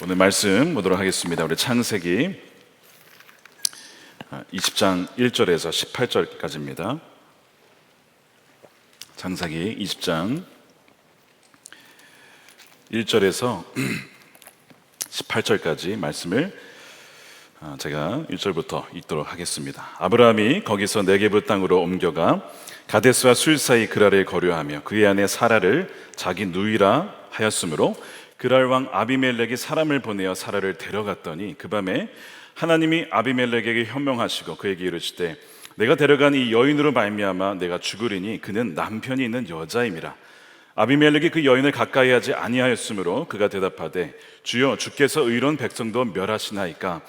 오늘 말씀 보도록 하겠습니다. 우리 창세기 20장 1절에서 18절까지입니다. 창세기 20장 1절에서 18절까지 말씀을 제가 1절부터 읽도록 하겠습니다. 아브라함이 거기서 네게브 땅으로 옮겨가 가데스와 술 사이 그랄에 거류하며 그의 아내 사라를 자기 누이라 하였으므로 그랄 왕 아비멜렉이 사람을 보내어 사라를 데려갔더니 그 밤에 하나님이 아비멜렉에게 현명하시고 그에게 이르시되 내가 데려간 이 여인으로 말미암아 내가 죽으리니 그는 남편이 있는 여자임이라. 아비멜렉이 그 여인을 가까이 하지 아니하였으므로 그가 대답하되 주여 주께서 의로운 백성도 멸하시나이까.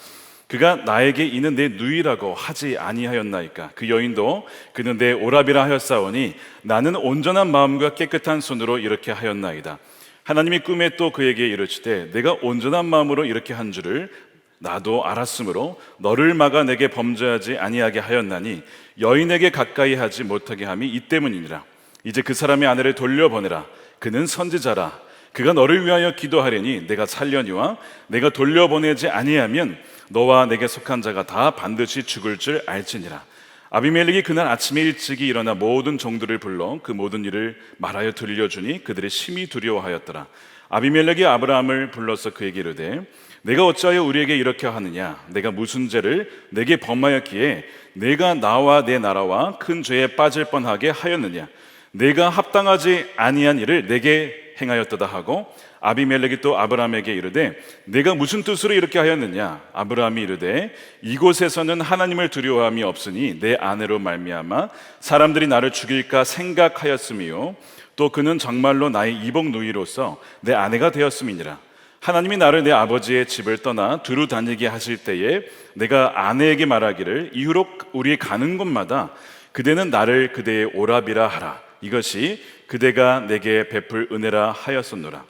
그가 나에게 이는 내 누이라고 하지 아니하였나이까. 그 여인도 그는 내 오라비라 하였사오니 나는 온전한 마음과 깨끗한 손으로 이렇게 하였나이다. 하나님이 꿈에 또 그에게 이르시되 내가 온전한 마음으로 이렇게 한 줄을 나도 알았으므로 너를 막아 내게 범죄하지 아니하게 하였나니 여인에게 가까이 하지 못하게 함이 이 때문이니라. 이제 그 사람의 아내를 돌려보내라. 그는 선지자라. 그가 너를 위하여 기도하려니 내가 살려니와 내가 돌려보내지 아니하면 너와 내게 속한 자가 다 반드시 죽을 줄 알지니라. 아비멜렉이 그날 아침에 일찍이 일어나 모든 종들을 불러 그 모든 일을 말하여 들려주니 그들이 심히 두려워하였더라. 아비멜렉이 아브라함을 불러서 그에게 이르되 내가 어찌하여 우리에게 이렇게 하느냐? 내가 무슨 죄를 내게 범하였기에 내가 나와 내 나라와 큰 죄에 빠질 뻔하게 하였느냐? 내가 합당하지 아니한 일을 내게 행하였도다 하고 아비멜렉이 또 아브라함에게 이르되 내가 무슨 뜻으로 이렇게 하였느냐? 아브라함이 이르되 이곳에서는 하나님을 두려워함이 없으니 내 아내로 말미암아 사람들이 나를 죽일까 생각하였음이요 또 그는 정말로 나의 이복 누이로서 내 아내가 되었음이니라. 하나님이 나를 내 아버지의 집을 떠나 두루 다니게 하실 때에 내가 아내에게 말하기를 이후로 우리 가는 곳마다 그대는 나를 그대의 오라비라 하라. 이것이 그대가 내게 베풀 은혜라 하였었노라.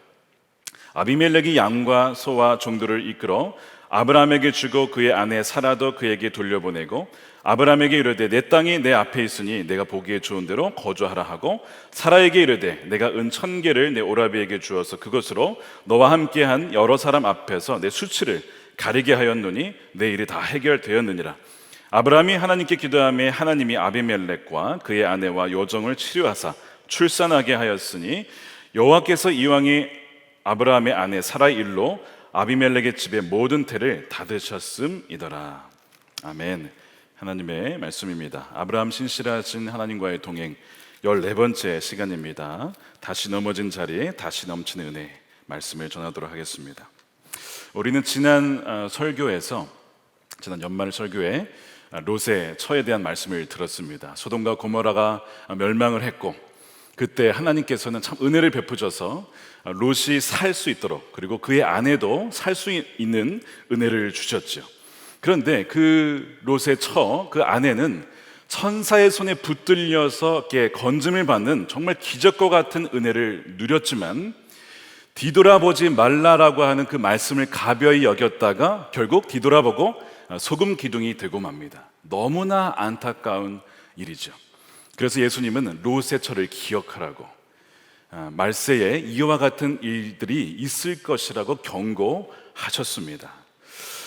아비멜렉이 양과 소와 종들을 이끌어 아브라함에게 주고 그의 아내 사라도 그에게 돌려보내고 아브라함에게 이르되 내 땅이 내 앞에 있으니 내가 보기에 좋은 대로 거주하라 하고 사라에게 이르되 내가 은 1000개를 내 오라비에게 주어서 그것으로 너와 함께한 여러 사람 앞에서 내 수치를 가리게 하였노니 내 일이 다 해결되었느니라. 아브라함이 하나님께 기도하며 하나님이 아비멜렉과 그의 아내와 여종을 치료하사 출산하게 하였으니 여호와께서 이왕이 아브라함의 아내 사라의 일로 아비멜렉의 집의 모든 태를 닫으셨음이더라. 아멘. 하나님의 말씀입니다. 아브라함 신실하신 하나님과의 동행 14번째 시간입니다. 다시 넘어진 자리에 다시 넘치는 은혜 말씀을 전하도록 하겠습니다. 우리는 지난 연말 설교에 롯의 처에 대한 말씀을 들었습니다. 소돔과 고모라가 멸망을 했고 그때 하나님께서는 참 은혜를 베푸셔서 롯이 살 수 있도록 그리고 그의 아내도 살 수 있는 은혜를 주셨죠. 그런데 그 롯의 처, 그 아내는 천사의 손에 붙들려서 건짐을 받는 정말 기적과 같은 은혜를 누렸지만 뒤돌아보지 말라라고 하는 그 말씀을 가벼이 여겼다가 결국 뒤돌아보고 소금 기둥이 되고 맙니다. 너무나 안타까운 일이죠. 그래서 예수님은 롯의 처를 기억하라고 말세에 이와 같은 일들이 있을 것이라고 경고하셨습니다.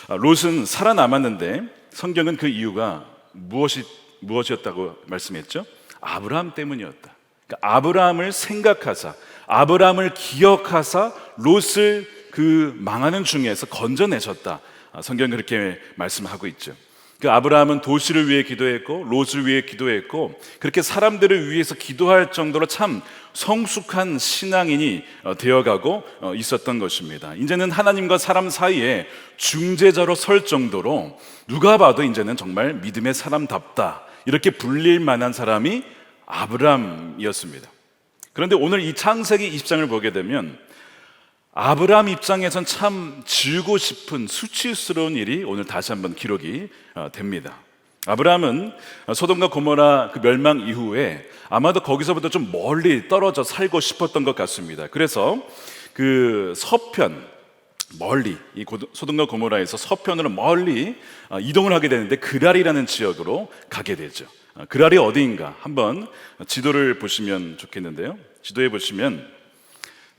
롯은 살아남았는데 성경은 그 이유가 무엇이었다고 말씀했죠? 아브라함 때문이었다. 그러니까 아브라함을 생각하사 아브라함을 기억하사 롯을 그 망하는 중에서 건져내셨다. 성경은 그렇게 말씀하고 있죠. 그 아브라함은 도시를 위해 기도했고 롯을 위해 기도했고 그렇게 사람들을 위해서 기도할 정도로 참 성숙한 신앙인이 되어가고 있었던 것입니다. 이제는 하나님과 사람 사이에 중재자로 설 정도로 누가 봐도 이제는 정말 믿음의 사람답다 이렇게 불릴 만한 사람이 아브라함이었습니다. 그런데 오늘 이 창세기 20장을 보게 되면 아브라함 입장에선 참 지우고 싶은 수치스러운 일이 오늘 다시 한번 기록이 됩니다. 아브라함은 소돔과 고모라 그 멸망 이후에 아마도 거기서부터 좀 멀리 떨어져 살고 싶었던 것 같습니다. 그래서 그 서편 멀리 이 소돔과 고모라에서 서편으로 멀리 이동을 하게 되는데 그랄이라는 지역으로 가게 되죠. 그랄이 어디인가 한번 지도를 보시면 좋겠는데요. 지도에 보시면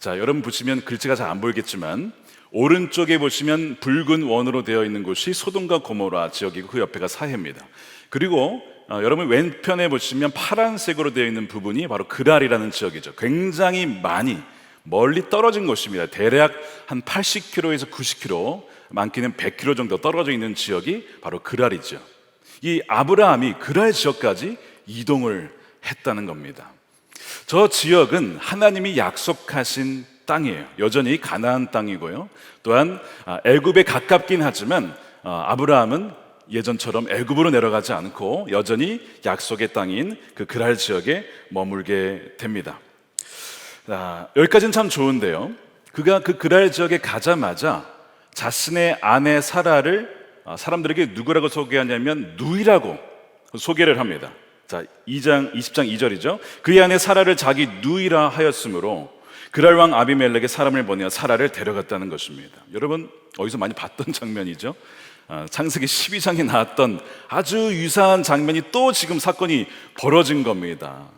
자, 여러분 보시면 글자가 잘 안 보이겠지만 오른쪽에 보시면 붉은 원으로 되어 있는 곳이 소돔과 고모라 지역이고 그 옆에가 사해입니다. 그리고 여러분 왼편에 보시면 파란색으로 되어 있는 부분이 바로 그랄이라는 지역이죠. 굉장히 많이 멀리 떨어진 곳입니다. 대략 한 80km에서 90km, 많게는 100km 정도 떨어져 있는 지역이 바로 그랄이죠. 이 아브라함이 그랄 지역까지 이동을 했다는 겁니다. 저 지역은 하나님이 약속하신 땅이에요. 여전히 가나안 땅이고요. 또한 애굽에 가깝긴 하지만 아브라함은 예전처럼 애굽으로 내려가지 않고 여전히 약속의 땅인 그 그랄 지역에 머물게 됩니다. 여기까지는 참 좋은데요. 그가 그 그랄 지역에 가자마자 자신의 아내 사라를 사람들에게 누구라고 소개하냐면 누이라고 소개를 합니다. 자, 20장 2절이죠. 그의 아내 사라를 자기 누이라 하였으므로 그랄 왕 아비멜렉의 사람을 보내어 사라를 데려갔다는 것입니다. 여러분 어디서 많이 봤던 장면이죠. 창세기 12장에 나왔던 아주 유사한 장면이 또 지금 사건이 벌어진 겁니다.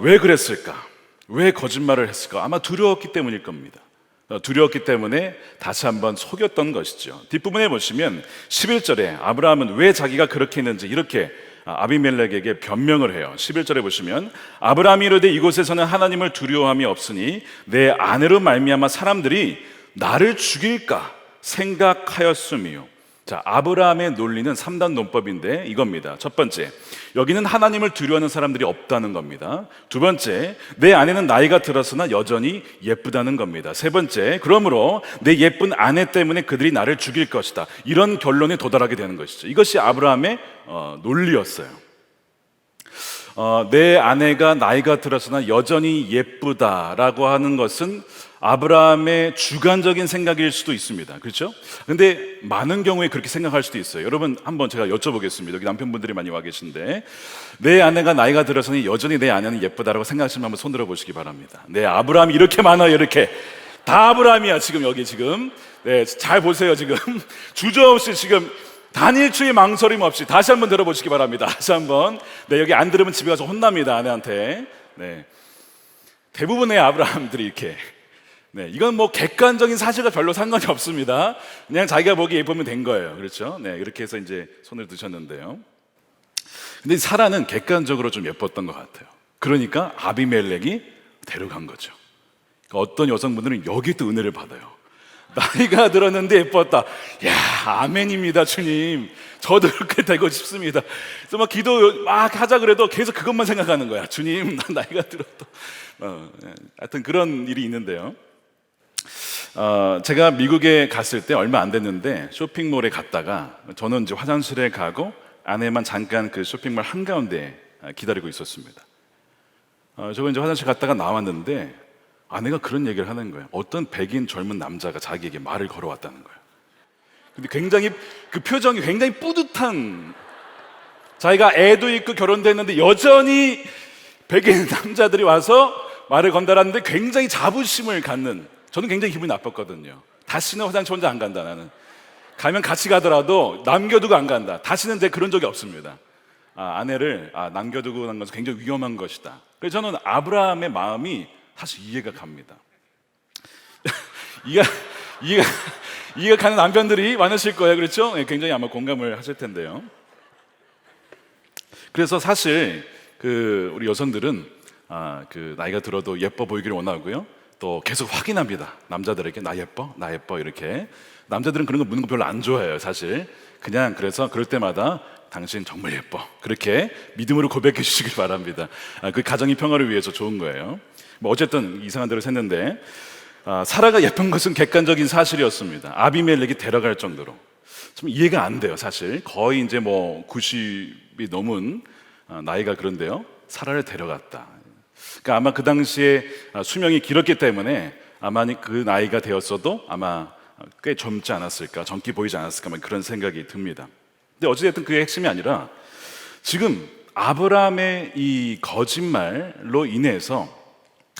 왜 그랬을까? 왜 거짓말을 했을까? 아마 두려웠기 때문일 겁니다. 두려웠기 때문에 다시 한번 속였던 것이죠. 뒷부분에 보시면 11절에 아브라함은 왜 자기가 그렇게 했는지 이렇게 아비멜렉에게 변명을 해요. 11절에 보시면 아브라함이 이르되 이곳에서는 하나님을 두려워함이 없으니 내 아내로 말미암아 사람들이 나를 죽일까 생각하였음이요. 자, 아브라함의 논리는 3단 논법인데 이겁니다. 첫 번째, 여기는 하나님을 두려워하는 사람들이 없다는 겁니다. 두 번째, 내 아내는 나이가 들었으나 여전히 예쁘다는 겁니다. 세 번째, 그러므로 내 예쁜 아내 때문에 그들이 나를 죽일 것이다. 이런 결론에 도달하게 되는 것이죠. 이것이 아브라함의 논리였어요. 내 아내가 나이가 들었으나 여전히 예쁘다라고 하는 것은 아브라함의 주관적인 생각일 수도 있습니다. 그렇죠? 근데 많은 경우에 그렇게 생각할 수도 있어요. 여러분 한번 제가 여쭤보겠습니다. 여기 남편분들이 많이 와 계신데 내 아내가 나이가 들어서니 여전히 내 아내는 예쁘다라고 생각하시면 한번 손 들어보시기 바랍니다. 네, 아브라함이 이렇게 많아요. 이렇게 다 아브라함이야 지금 여기 지금. 네, 잘 보세요 지금 주저없이 지금 단일추의 망설임 없이 다시 한번 들어보시기 바랍니다. 다시 한번. 네, 여기 안 들으면 집에 가서 혼납니다 아내한테. 네, 대부분의 아브라함들이 이렇게. 네, 이건 뭐 객관적인 사실과 별로 상관이 없습니다. 그냥 자기가 보기 예쁘면 된 거예요. 그렇죠? 네, 이렇게 해서 이제 손을 드셨는데요. 근데 사라는 객관적으로 좀 예뻤던 것 같아요. 그러니까 아비멜렉이 데려간 거죠. 그러니까 어떤 여성분들은 여기 또 은혜를 받아요. 나이가 들었는데 예뻤다. 야, 아멘입니다, 주님. 저도 그렇게 되고 싶습니다. 그래서 막 기도 막 하자 그래도 계속 그것만 생각하는 거야. 주님, 난 나이가 들었다. 하여튼 그런 일이 있는데요. 제가 미국에 갔을 때 얼마 안 됐는데 쇼핑몰에 갔다가 저는 이제 화장실에 가고 아내만 잠깐 그 쇼핑몰 한가운데 기다리고 있었습니다. 저거 이제 화장실 갔다가 나왔는데 아내가 그런 얘기를 하는 거예요. 어떤 백인 젊은 남자가 자기에게 말을 걸어왔다는 거예요. 근데 굉장히 그 표정이 굉장히 뿌듯한, 자기가 애도 있고 결혼도 했는데 여전히 백인 남자들이 와서 말을 건다라는데 굉장히 자부심을 갖는, 저는 굉장히 기분이 나빴거든요. 다시는 화장실 혼자 안 간다. 나는 가면 같이 가더라도 남겨두고 안 간다. 다시는 제 그런 적이 없습니다. 아내를 남겨두고 간 것은 굉장히 위험한 것이다. 그래서 저는 아브라함의 마음이 사실 이해가 갑니다. 이해가 가는 남편들이 많으실 거예요. 그렇죠? 굉장히 아마 공감을 하실 텐데요. 그래서 사실 우리 여성들은 그 나이가 들어도 예뻐 보이기를 원하고요. 또 계속 확인합니다. 남자들에게 나 예뻐? 나 예뻐? 이렇게. 남자들은 그런 거 묻는 거 별로 안 좋아해요, 사실. 그냥 그래서 그럴 때마다 당신 정말 예뻐. 그렇게 믿음으로 고백해 주시길 바랍니다. 그 가정의 평화를 위해서 좋은 거예요. 뭐 어쨌든 이상한 대로 샜는데 사라가 예쁜 것은 객관적인 사실이었습니다. 아비멜렉이 데려갈 정도로. 좀 이해가 안 돼요, 사실. 거의 이제 뭐 90이 넘은 나이가 그런데요. 사라를 데려갔다. 그러니까 아마 그 당시에 수명이 길었기 때문에 아마 그 나이가 되었어도 아마 꽤 젊지 않았을까, 젊게 보이지 않았을까, 그런 생각이 듭니다. 근데 어찌됐든 그게 핵심이 아니라 지금 아브라함의 이 거짓말로 인해서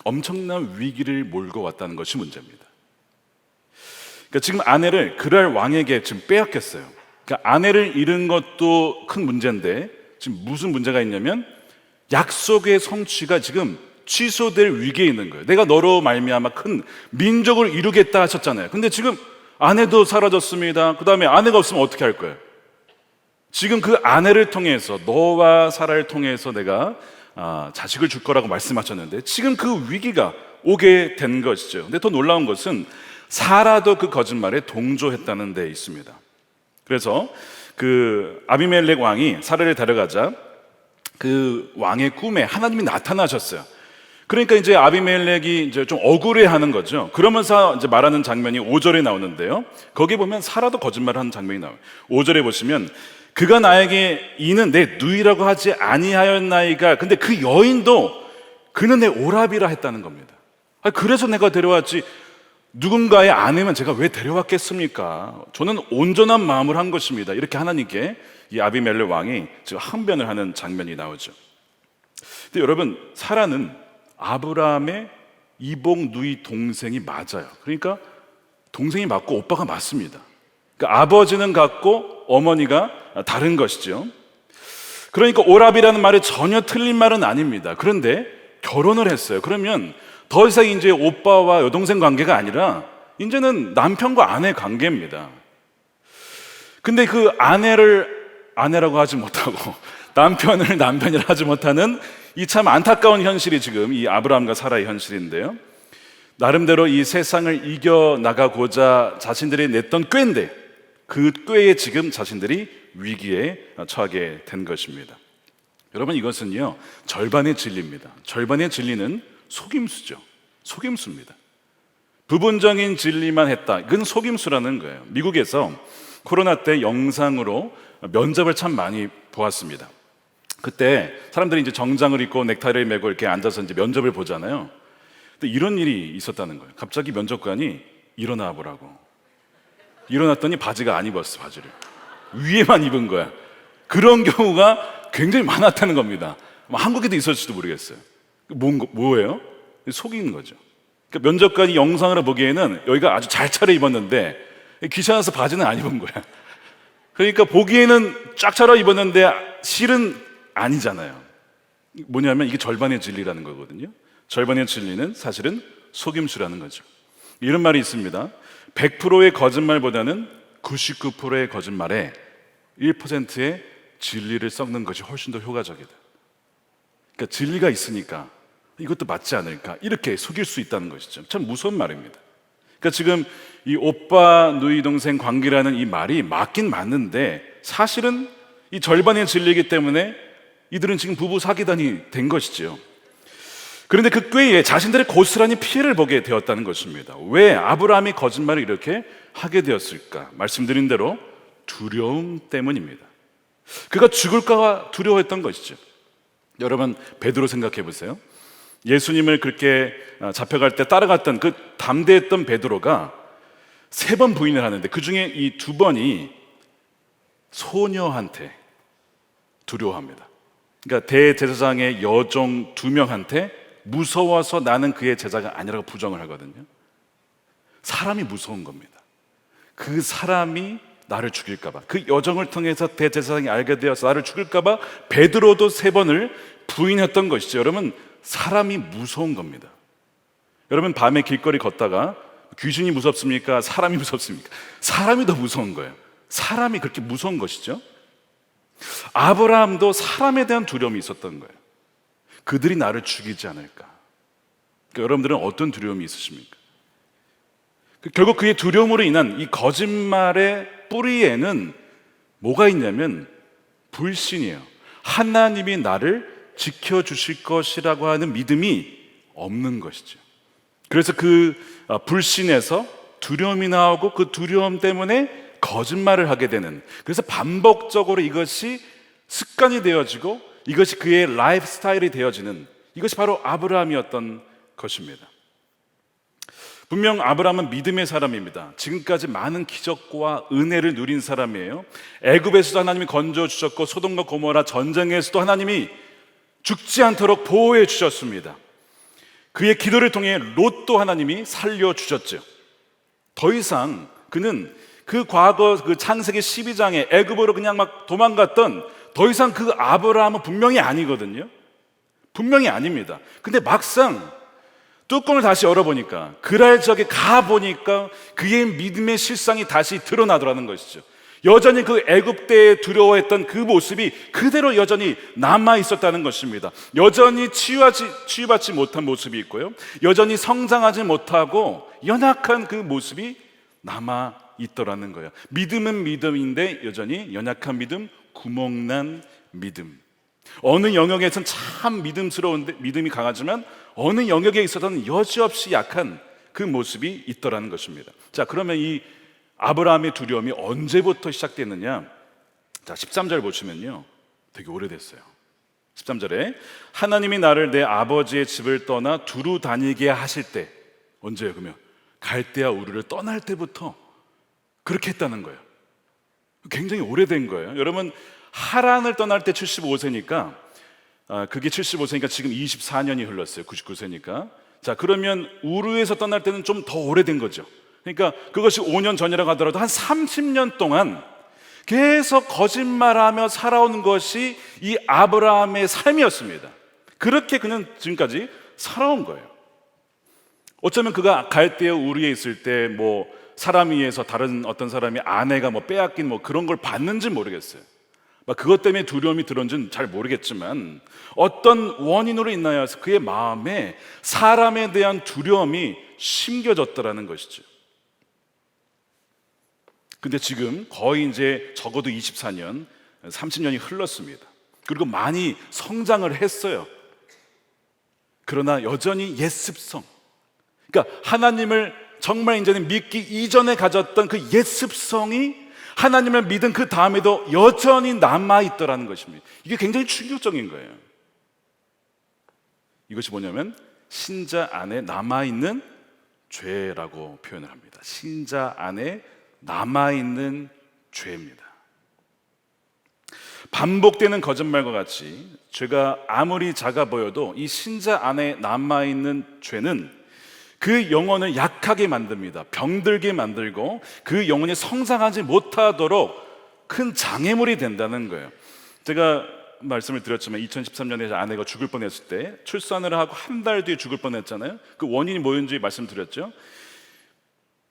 엄청난 위기를 몰고 왔다는 것이 문제입니다. 그러니까 지금 아내를 그랄 왕에게 지금 빼앗겼어요. 그러니까 아내를 잃은 것도 큰 문제인데 지금 무슨 문제가 있냐면 약속의 성취가 지금 취소될 위기에 있는 거예요. 내가 너로 말미암아 큰 민족을 이루겠다 하셨잖아요. 근데 지금 아내도 사라졌습니다. 그 다음에 아내가 없으면 어떻게 할 거예요? 지금 그 아내를 통해서, 너와 사라를 통해서 내가 자식을 줄 거라고 말씀하셨는데 지금 그 위기가 오게 된 것이죠. 근데 더 놀라운 것은 사라도 그 거짓말에 동조했다는 데 있습니다. 그래서 그 아비멜렉 왕이 사라를 데려가자 그 왕의 꿈에 하나님이 나타나셨어요. 그러니까 이제 아비멜렉이 이제 좀 억울해하는 거죠. 그러면서 이제 말하는 장면이 5절에 나오는데요. 거기 보면 사라도 거짓말하는 장면이 나와요. 5절에 보시면 그가 나에게 이는 내 누이라고 하지 아니하였나이까. 근데 그 여인도 그는 내 오라비라 했다는 겁니다. 그래서 내가 데려왔지 누군가의 아내면 제가 왜 데려왔겠습니까? 저는 온전한 마음을 한 것입니다. 이렇게 하나님께 이 아비멜렉 왕이 지금 항변을 하는 장면이 나오죠. 근데 여러분, 사라는 아브라함의 이복 누이 동생이 맞아요. 그러니까 동생이 맞고 오빠가 맞습니다. 그러니까 아버지는 같고 어머니가 다른 것이죠. 그러니까 오라비라는 말이 전혀 틀린 말은 아닙니다. 그런데 결혼을 했어요. 그러면 더 이상 이제 오빠와 여동생 관계가 아니라 이제는 남편과 아내 관계입니다. 근데 그 아내를 아내라고 하지 못하고 남편을 남편이라 하지 못하는 이 참 안타까운 현실이 지금 이 아브라함과 사라의 현실인데요. 나름대로 이 세상을 이겨나가고자 자신들이 냈던 꾀인데 그 꾀에 지금 자신들이 위기에 처하게 된 것입니다. 여러분, 이것은요 절반의 진리입니다. 절반의 진리는 속임수죠. 속임수입니다. 부분적인 진리만 했다, 이건 속임수라는 거예요. 미국에서 코로나 때 영상으로 면접을 참 많이 보았습니다. 그때 사람들이 이제 정장을 입고 넥타이를 메고 이렇게 앉아서 이제 면접을 보잖아요. 근데 이런 일이 있었다는 거예요. 갑자기 면접관이 일어나 보라고. 일어났더니 바지가 안 입었어. 바지를 위에만 입은 거야. 그런 경우가 굉장히 많았다는 겁니다. 한국에도 있었을지도 모르겠어요. 뭐예요? 속이는 거죠. 그러니까 면접관이 영상으로 보기에는 여기가 아주 잘 차려입었는데 귀찮아서 바지는 안 입은 거야. 그러니까 보기에는 쫙 차려입었는데 실은 아니잖아요. 뭐냐면 이게 절반의 진리라는 거거든요. 절반의 진리는 사실은 속임수라는 거죠. 이런 말이 있습니다. 100%의 거짓말보다는 99%의 거짓말에 1%의 진리를 섞는 것이 훨씬 더 효과적이다. 그러니까 진리가 있으니까 이것도 맞지 않을까, 이렇게 속일 수 있다는 것이죠. 참 무서운 말입니다. 그러니까 지금 이 오빠 누이 동생 관계라는 이 말이 맞긴 맞는데 사실은 이 절반의 진리이기 때문에 이들은 지금 부부 사기단이 된 것이죠. 그런데 그 꾀에 자신들의 고스란히 피해를 보게 되었다는 것입니다. 왜 아브라함이 거짓말을 이렇게 하게 되었을까? 말씀드린 대로 두려움 때문입니다. 그가 죽을까 두려워했던 것이죠. 여러분, 베드로 생각해 보세요. 예수님을 그렇게 잡혀갈 때 따라갔던 그 담대했던 베드로가 3번 부인을 하는데 그 중에 이 2번이 소녀한테 두려워합니다. 그러니까 대제사장의 여종 2명한테 무서워서 나는 그의 제자가 아니라고 부정을 하거든요. 사람이 무서운 겁니다. 그 사람이 나를 죽일까봐, 그 여정을 통해서 대제사장이 알게 되어서 나를 죽일까봐 베드로도 3번을 부인했던 것이죠. 여러분, 사람이 무서운 겁니다. 여러분, 밤에 길거리 걷다가 귀신이 무섭습니까? 사람이 무섭습니까? 사람이 더 무서운 거예요. 사람이 그렇게 무서운 것이죠. 아브라함도 사람에 대한 두려움이 있었던 거예요. 그들이 나를 죽이지 않을까. 그러니까 여러분들은 어떤 두려움이 있으십니까? 결국 그의 두려움으로 인한 이 거짓말의 뿌리에는 뭐가 있냐면 불신이에요. 하나님이 나를 지켜주실 것이라고 하는 믿음이 없는 것이죠. 그래서 그 불신에서 두려움이 나오고 그 두려움 때문에 거짓말을 하게 되는, 그래서 반복적으로 이것이 습관이 되어지고 이것이 그의 라이프 스타일이 되어지는, 이것이 바로 아브라함이었던 것입니다. 분명 아브라함은 믿음의 사람입니다. 지금까지 많은 기적과 은혜를 누린 사람이에요. 애굽에서도 하나님이 건져주셨고 소돔과 고모라 전쟁에서도 하나님이 죽지 않도록 보호해 주셨습니다. 그의 기도를 통해 롯도 하나님이 살려주셨죠. 더 이상 그는 그 과거 그 창세기 12장에 애굽으로 그냥 막 도망갔던 더 이상 그 아브라함은 분명히 아니거든요. 분명히 아닙니다. 근데 막상 뚜껑을 다시 열어보니까 그랄 적에 가보니까 그의 믿음의 실상이 다시 드러나더라는 것이죠. 여전히 그 애굽때에 두려워했던 그 모습이 그대로 여전히 남아 있었다는 것입니다. 여전히 치유받지 못한 모습이 있고요, 여전히 성장하지 못하고 연약한 그 모습이 남아 있더라는 거예요. 믿음은 믿음인데 여전히 연약한 믿음, 구멍난 믿음. 어느 영역에서는 참 믿음스러운데 믿음이 강하지만 어느 영역에 있어서는 여지없이 약한 그 모습이 있더라는 것입니다. 자, 그러면 이 아브라함의 두려움이 언제부터 시작됐느냐? 자, 13절 보시면요, 되게 오래됐어요. 13절에 하나님이 나를 내 아버지의 집을 떠나 두루 다니게 하실 때, 언제요? 그러면 갈대아 우르를 떠날 때부터 그렇게 했다는 거예요. 굉장히 오래된 거예요. 여러분, 하란을 떠날 때 75세니까 그게 75세니까 지금 24년이 흘렀어요. 99세니까. 자, 그러면 우르에서 떠날 때는 좀 더 오래된 거죠. 그러니까 그것이 5년 전이라고 하더라도 한 30년 동안 계속 거짓말하며 살아온 것이 이 아브라함의 삶이었습니다. 그렇게 그는 지금까지 살아온 거예요. 어쩌면 그가 갈대아 우르에 있을 때 뭐 사람 위에서 다른 어떤 사람이 아내가 뭐 빼앗긴 뭐 그런 걸 봤는지 모르겠어요. 그것 때문에 두려움이 들었는지는 잘 모르겠지만 어떤 원인으로 인하여 그의 마음에 사람에 대한 두려움이 심겨졌더라는 것이죠. 근데 지금 거의 이제 적어도 24년, 30년이 흘렀습니다. 그리고 많이 성장을 했어요. 그러나 여전히 옛습성, 그러니까 하나님을 정말 이제는 믿기 이전에 가졌던 그 옛습성이 하나님을 믿은 그 다음에도 여전히 남아있더라는 것입니다. 이게 굉장히 충격적인 거예요. 이것이 뭐냐면 신자 안에 남아있는 죄라고 표현을 합니다. 신자 안에 남아있는 죄입니다. 반복되는 거짓말과 같이 죄가 아무리 작아 보여도 이 신자 안에 남아있는 죄는 그 영혼을 약하게 만듭니다. 병들게 만들고 그 영혼이 성장하지 못하도록 큰 장애물이 된다는 거예요. 제가 말씀을 드렸지만 2013년에 아내가 죽을 뻔했을 때 출산을 하고 한 달 뒤에 죽을 뻔했잖아요. 그 원인이 뭐였는지 말씀드렸죠.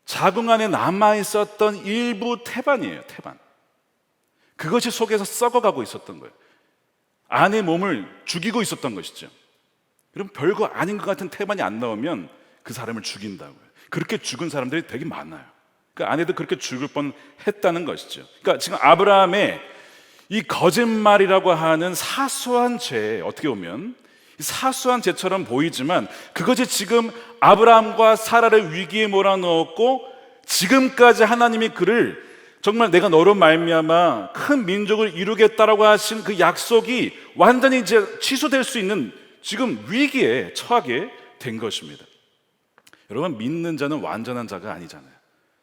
자궁 안에 남아있었던 일부 태반이에요. 태반. 그것이 속에서 썩어가고 있었던 거예요. 아내 몸을 죽이고 있었던 것이죠. 그럼 별거 아닌 것 같은 태반이 안 나오면 그 사람을 죽인다고요. 그렇게 죽은 사람들이 되게 많아요. 그 아내도 그렇게 죽을 뻔했다는 것이죠. 그러니까 지금 아브라함의 이 거짓말이라고 하는 사소한 죄, 어떻게 보면 사소한 죄처럼 보이지만 그것이 지금 아브라함과 사라를 위기에 몰아넣었고 지금까지 하나님이 그를 정말 내가 너로 말미암아 큰 민족을 이루겠다라고 하신 그 약속이 완전히 이제 취소될 수 있는 지금 위기에 처하게 된 것입니다. 여러분, 믿는 자는 완전한 자가 아니잖아요.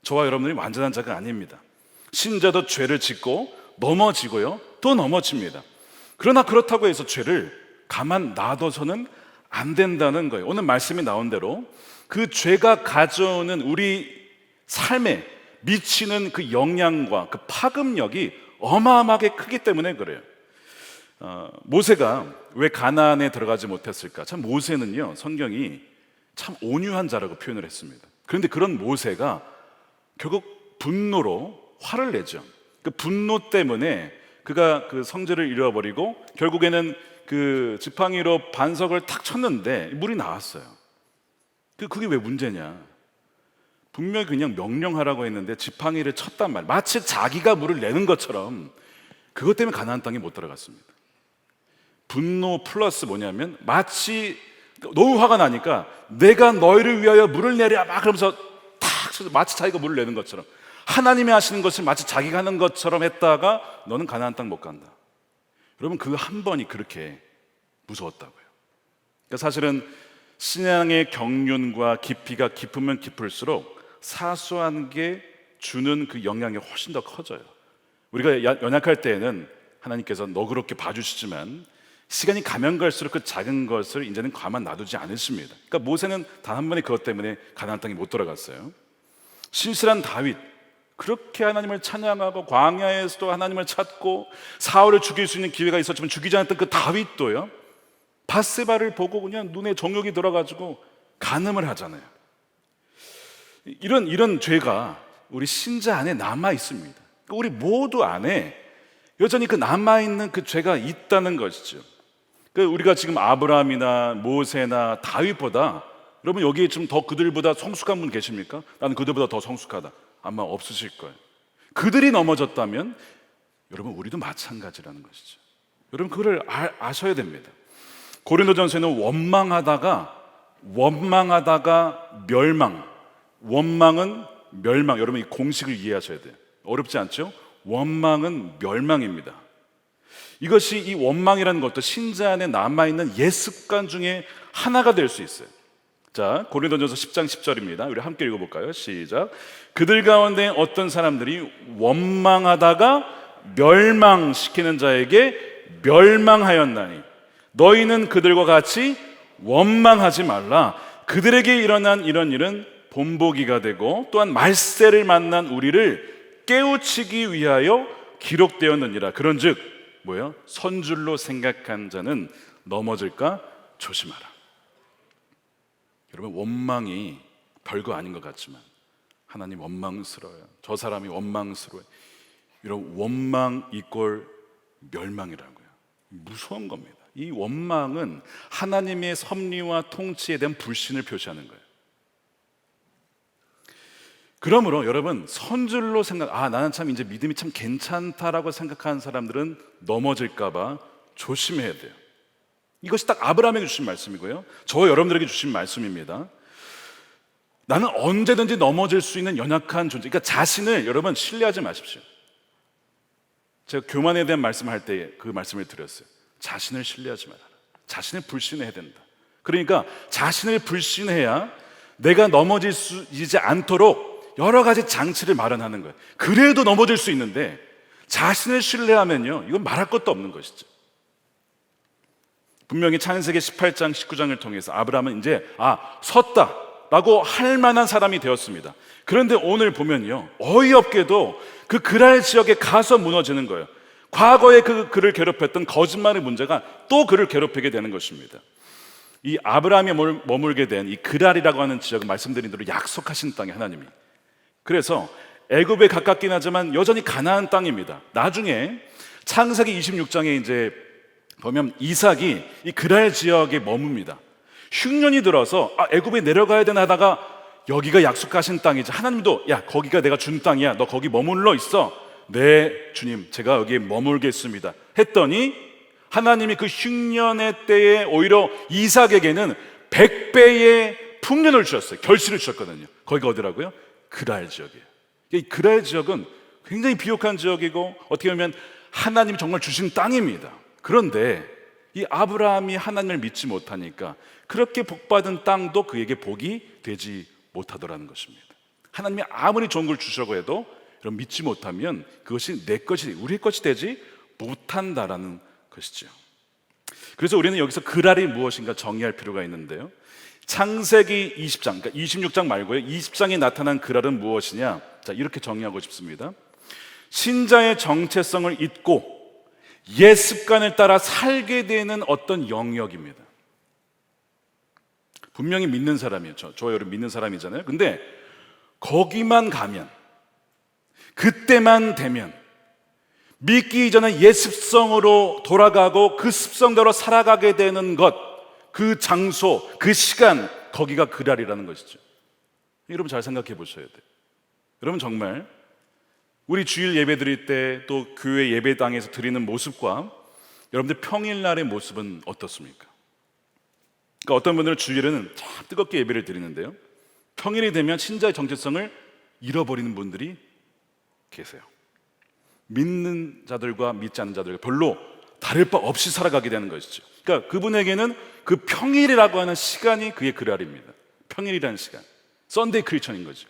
저와 여러분들이 완전한 자가 아닙니다. 신자도 죄를 짓고 넘어지고요, 또 넘어집니다. 그러나 그렇다고 해서 죄를 가만 놔둬서는 안 된다는 거예요. 오늘 말씀이 나온 대로 그 죄가 가져오는 우리 삶에 미치는 그 영향과 그 파급력이 어마어마하게 크기 때문에 그래요. 모세가 왜 가나안에 들어가지 못했을까? 참 모세는요, 성경이 참 온유한 자라고 표현을 했습니다. 그런데 그런 모세가 결국 분노로 화를 내죠. 그 분노 때문에 그가 그 성전을 잃어버리고 결국에는 그 지팡이로 반석을 탁 쳤는데 물이 나왔어요. 그게 왜 문제냐? 분명히 그냥 명령하라고 했는데 지팡이를 쳤단 말이에요. 마치 자기가 물을 내는 것처럼. 그것 때문에 가나안 땅에 못 들어갔습니다. 분노 플러스 뭐냐면 마치 너무 화가 나니까 내가 너희를 위하여 물을 내랴 막 그러면서 탁 쳐서 마치 자기가 물을 내는 것처럼, 하나님이 하시는 것을 마치 자기가 하는 것처럼 했다가 너는 가나안 땅 못 간다. 여러분, 그 한 번이 그렇게 무서웠다고요. 그러니까 사실은 신앙의 경륜과 깊이가 깊으면 깊을수록 사소한 게 주는 그 영향이 훨씬 더 커져요. 우리가 연약할 때에는 하나님께서 너그럽게 봐주시지만 시간이 가면 갈수록 그 작은 것을 이제는 가만 놔두지 않으십니다. 그러니까 모세는 단 한 번에 그것 때문에 가나안 땅에 못 들어갔어요. 신실한 다윗, 그렇게 하나님을 찬양하고 광야에서도 하나님을 찾고 사울을 죽일 수 있는 기회가 있었지만 죽이지 않았던 그 다윗도요, 밧세바를 보고 그냥 눈에 정욕이 들어가지고 간음을 하잖아요. 이런 죄가 우리 신자 안에 남아 있습니다. 우리 모두 안에 여전히 그 남아있는 그 죄가 있다는 것이죠. 우리가 지금 아브라함이나 모세나 다윗보다, 여러분 여기에 좀 더 그들보다 성숙한 분 계십니까? 나는 그들보다 더 성숙하다. 아마 없으실 거예요. 그들이 넘어졌다면 여러분 우리도 마찬가지라는 것이죠. 여러분 그걸 아셔야 됩니다. 고린도전서에는 원망하다가 멸망, 원망은 멸망. 여러분 이 공식을 이해하셔야 돼요. 어렵지 않죠? 원망은 멸망입니다. 이것이, 이 원망이라는 것도 신자 안에 남아있는 옛 습관 중에 하나가 될 수 있어요. 자, 고린도전서 10장 10절입니다. 우리 함께 읽어볼까요? 시작. 그들 가운데 어떤 사람들이 원망하다가 멸망시키는 자에게 멸망하였나니 너희는 그들과 같이 원망하지 말라. 그들에게 일어난 이런 일은 본보기가 되고 또한 말세를 만난 우리를 깨우치기 위하여 기록되었느니라. 그런즉 뭐예요? 선줄로 생각한 자는 넘어질까 조심하라. 여러분 원망이 별거 아닌 것 같지만 하나님 원망스러워요. 저 사람이 원망스러워요. 이런 원망 이꼴 멸망이라고요. 무서운 겁니다. 이 원망은 하나님의 섭리와 통치에 대한 불신을 표시하는 거예요. 그러므로 여러분 선줄로 나는 참 이제 믿음이 참 괜찮다라고 생각하는 사람들은 넘어질까봐 조심해야 돼요. 이것이 딱 아브라함에게 주신 말씀이고요, 저와 여러분들에게 주신 말씀입니다. 나는 언제든지 넘어질 수 있는 연약한 존재, 그러니까 자신을 여러분 신뢰하지 마십시오. 제가 교만에 대한 말씀할 때 그 말씀을 드렸어요. 자신을 신뢰하지 말아라. 자신을 불신해야 된다. 그러니까 자신을 불신해야 내가 넘어지지 않도록 여러 가지 장치를 마련하는 거예요. 그래도 넘어질 수 있는데 자신을 신뢰하면요, 이건 말할 것도 없는 것이죠. 분명히 창세기 18장 19장을 통해서 아브라함은 이제 섰다 라고 할 만한 사람이 되었습니다. 그런데 오늘 보면요, 어이없게도 그 그랄 지역에 가서 무너지는 거예요. 과거에 그를 괴롭혔던 거짓말의 문제가 또 그를 괴롭히게 되는 것입니다. 이 아브라함이 머물게 된 이 그랄이라고 하는 지역은 말씀드린 대로 약속하신 땅에 하나님이, 그래서 애굽에 가깝긴 하지만 여전히 가나안 땅입니다. 나중에 창세기 26장에 이제 보면 이삭이 이 그랄 지역에 머뭅니다. 흉년이 들어서 애굽에 내려가야 되나 하다가 여기가 약속하신 땅이지, 하나님도 야 거기가 내가 준 땅이야, 너 거기 머물러 있어. 네 주님, 제가 여기에 머물겠습니다 했더니 하나님이 그 흉년의 때에 오히려 이삭에게는 100배의 풍년을 주셨어요. 결실을 주셨거든요. 거기가 어디라고요? 그랄 지역이에요. 이 그랄 지역은 굉장히 비옥한 지역이고 어떻게 보면 하나님이 정말 주신 땅입니다. 그런데 이 아브라함이 하나님을 믿지 못하니까 그렇게 복받은 땅도 그에게 복이 되지 못하더라는 것입니다. 하나님이 아무리 좋은 걸 주시려고 해도 여러분 믿지 못하면 그것이 내 것이, 우리의 것이 되지 못한다라는 것이죠. 그래서 우리는 여기서 그랄이 무엇인가 정의할 필요가 있는데요, 창세기 20장, 그러니까 26장 말고요, 20장에 나타난 그랄은 무엇이냐? 자, 이렇게 정의하고 싶습니다. 신자의 정체성을 잊고 옛 습관을 따라 살게 되는 어떤 영역입니다. 분명히 믿는 사람이에요. 저와 여러분 믿는 사람이잖아요. 근데 거기만 가면, 그때만 되면 믿기 이전에 옛 습성으로 돌아가고 그 습성대로 살아가게 되는 것, 그 장소, 그 시간, 거기가 그랄이라는 것이죠. 여러분 잘 생각해 보셔야 돼요. 여러분 정말 우리 주일 예배 드릴 때 또 교회 예배당에서 드리는 모습과 여러분들 평일날의 모습은 어떻습니까? 그러니까 어떤 분들은 주일에는 참 뜨겁게 예배를 드리는데요, 평일이 되면 신자의 정체성을 잃어버리는 분들이 계세요. 믿는 자들과 믿지 않는 자들과 별로 다를 바 없이 살아가게 되는 것이죠. 그러니까 그분에게는 그 평일이라고 하는 시간이 그의 그랄입니다. 평일이라는 시간, 썬데이 크리스천인 거죠.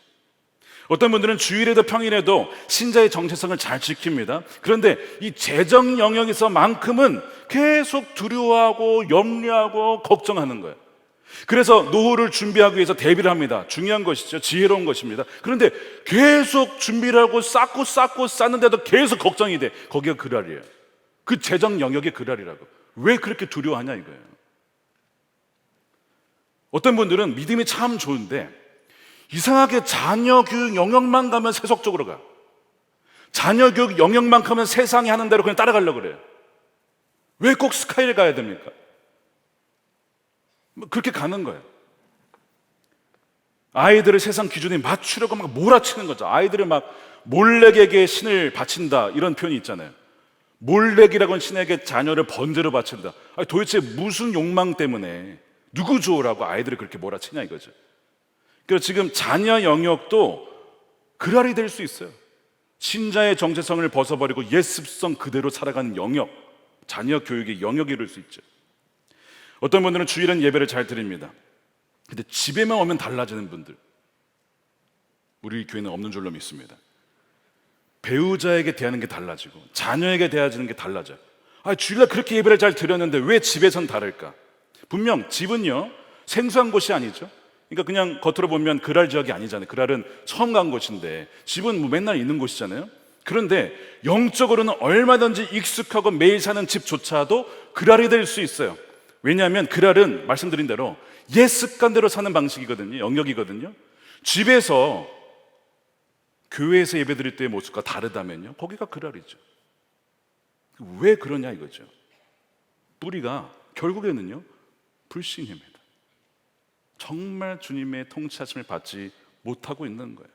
어떤 분들은 주일에도 평일에도 신자의 정체성을 잘 지킵니다. 그런데 이 재정 영역에서만큼은 계속 두려워하고 염려하고 걱정하는 거예요. 그래서 노후를 준비하기 위해서 대비를 합니다. 중요한 것이죠. 지혜로운 것입니다. 그런데 계속 준비를 하고 쌓고 쌓는데도 계속 걱정이 돼. 거기가 그랄이에요. 그 재정 영역의 그랄이라고. 왜 그렇게 두려워하냐 이거예요. 어떤 분들은 믿음이 참 좋은데 이상하게 자녀 교육 영역만 가면 세속적으로 가. 자녀 교육 영역만 가면 세상이 하는 대로 그냥 따라가려고 그래요. 왜 꼭 스카이를 가야 됩니까? 그렇게 가는 거예요. 아이들을 세상 기준에 맞추려고 막 몰아치는 거죠. 아이들을 막 몰렉에게 신을 바친다 이런 표현이 있잖아요. 몰렉이라고는 신에게 자녀를 번제로 바친다. 아니, 도대체 무슨 욕망 때문에 누구 좋으라고 아이들을 그렇게 몰아치냐 이거죠. 그래서 지금 자녀 영역도 그랄이 될 수 있어요. 신자의 정체성을 벗어버리고 옛 습성 그대로 살아가는 영역, 자녀 교육의 영역이 이룰 수 있죠. 어떤 분들은 주일은 예배를 잘 드립니다. 근데 집에만 오면 달라지는 분들, 우리 교회는 없는 줄로 믿습니다. 배우자에게 대하는 게 달라지고 자녀에게 대하는 게 달라져요. 주일날 그렇게 예배를 잘 드렸는데 왜 집에선 다를까? 분명 집은요 생소한 곳이 아니죠. 그러니까 그냥 겉으로 보면 그랄 지역이 아니잖아요. 그랄은 처음 간 곳인데 집은 뭐 맨날 있는 곳이잖아요. 그런데 영적으로는 얼마든지 익숙하고 매일 사는 집조차도 그랄이 될 수 있어요. 왜냐하면 그랄은 말씀드린 대로 옛 습관대로 사는 방식이거든요. 영역이거든요. 집에서 교회에서 예배드릴 때의 모습과 다르다면요 거기가 그랄이죠. 왜 그러냐 이거죠. 뿌리가 결국에는요 불신입니다. 정말 주님의 통치하심을 받지 못하고 있는 거예요.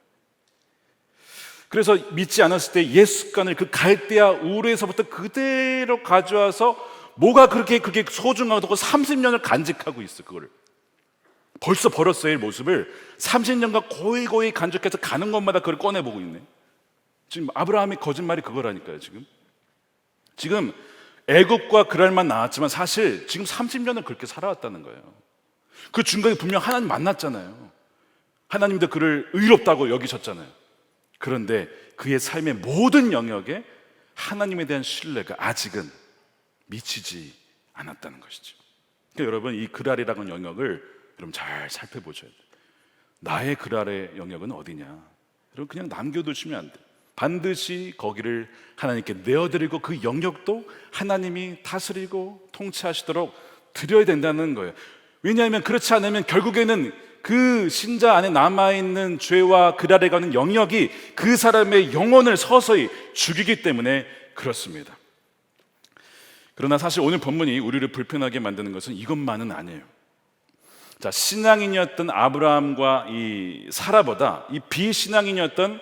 그래서 믿지 않았을 때 옛 습관을 그 갈대아 우르에서부터 그대로 가져와서 뭐가 그렇게 그게 소중하다고 30년을 간직하고 있어. 그거를 벌써 버렸어야 할 모습을 30년간 고이 간직해서 가는 곳마다 그걸 꺼내보고 있네. 지금 아브라함의 거짓말이 그거라니까요. 지금 애굽과 그랄만 나왔지만 사실 지금 30년을 그렇게 살아왔다는 거예요. 그 중간에 분명 하나님 만났잖아요. 하나님도 그를 의롭다고 여기셨잖아요. 그런데 그의 삶의 모든 영역에 하나님에 대한 신뢰가 아직은 미치지 않았다는 것이죠. 그러니까 여러분 이 그랄이라는 영역을 여러분 잘 살펴보셔야 돼요. 나의 그랄의 영역은 어디냐? 여러분 그냥 남겨두시면 안 돼요. 반드시 거기를 하나님께 내어드리고 그 영역도 하나님이 다스리고 통치하시도록 드려야 된다는 거예요. 왜냐하면 그렇지 않으면 결국에는 그 신자 안에 남아있는 죄와 그랄에 가는 영역이 그 사람의 영혼을 서서히 죽이기 때문에 그렇습니다. 그러나 사실 오늘 본문이 우리를 불편하게 만드는 것은 이것만은 아니에요. 자, 신앙인이었던 아브라함과 이 사라보다 이 비신앙인이었던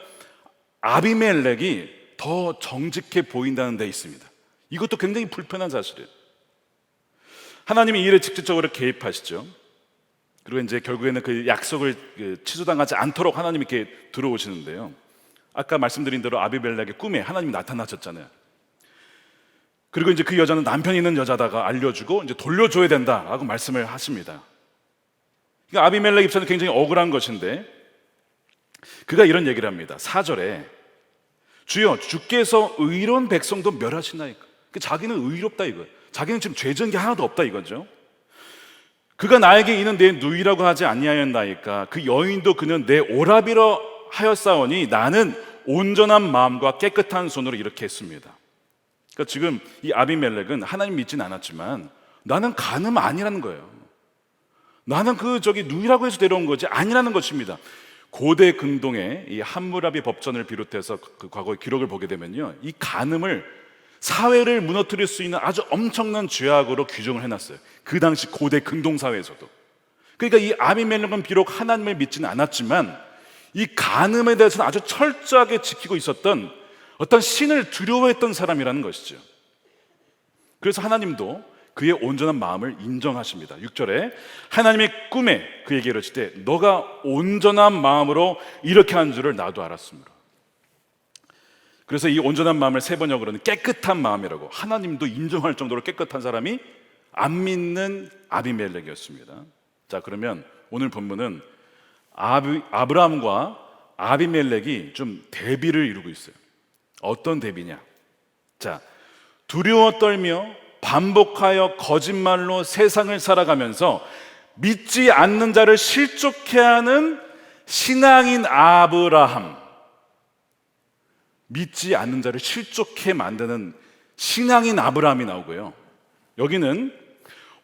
아비멜렉이 더 정직해 보인다는 데 있습니다. 이것도 굉장히 불편한 사실이에요. 하나님이 이 일에 직접적으로 개입하시죠. 그리고 이제 결국에는 그 약속을 취소당하지 않도록 하나님이 이렇게 들어오시는데요. 아까 말씀드린 대로 아비멜렉의 꿈에 하나님이 나타나셨잖아요. 그리고 이제 그 여자는 남편이 있는 여자다가 알려주고 이제 돌려줘야 된다라고 말씀을 하십니다. 그러니까 아비멜렉 입장은 굉장히 억울한 것인데 그가 이런 얘기를 합니다. 4절에 주여 주께서 의로운 백성도 멸하시나이까. 자기는 의롭다 이거예요. 자기는 지금 죄 지은 게 하나도 없다 이거죠. 그가 나에게 이는 내 누이라고 하지 아니하였나이까. 그 여인도 그는 내 오라비라 하였사오니 나는 온전한 마음과 깨끗한 손으로 이렇게 했습니다. 그러니까 지금 이 아비멜렉은 하나님 믿지는 않았지만 나는 간음 아니라는 거예요. 나는 누이라고 해서 데려온 거지 아니라는 것입니다. 고대 근동의 이 함무라비 법전을 비롯해서 그 과거의 기록을 보게 되면요, 이 간음을 사회를 무너뜨릴 수 있는 아주 엄청난 죄악으로 규정을 해놨어요. 그 당시 고대 근동 사회에서도. 그러니까 이 아비멜렉은 비록 하나님을 믿지는 않았지만 이 간음에 대해서는 아주 철저하게 지키고 있었던 어떤 신을 두려워했던 사람이라는 것이죠. 그래서 하나님도 그의 온전한 마음을 인정하십니다. 6절에 하나님의 꿈에 그에게 이르시되 너가 온전한 마음으로 이렇게 한 줄을 나도 알았으므로. 그래서 이 온전한 마음을 세 번역으로는 깨끗한 마음이라고, 하나님도 인정할 정도로 깨끗한 사람이 안 믿는 아비멜렉이었습니다. 자, 그러면 오늘 본문은 아브라함과 아비멜렉이 좀 대비를 이루고 있어요. 어떤 대비냐? 자, 두려워 떨며 반복하여 거짓말로 세상을 살아가면서 믿지 않는 자를 실족해 하는 신앙인 아브라함, 믿지 않는 자를 실족해 만드는 신앙인 아브라함이 나오고요, 여기는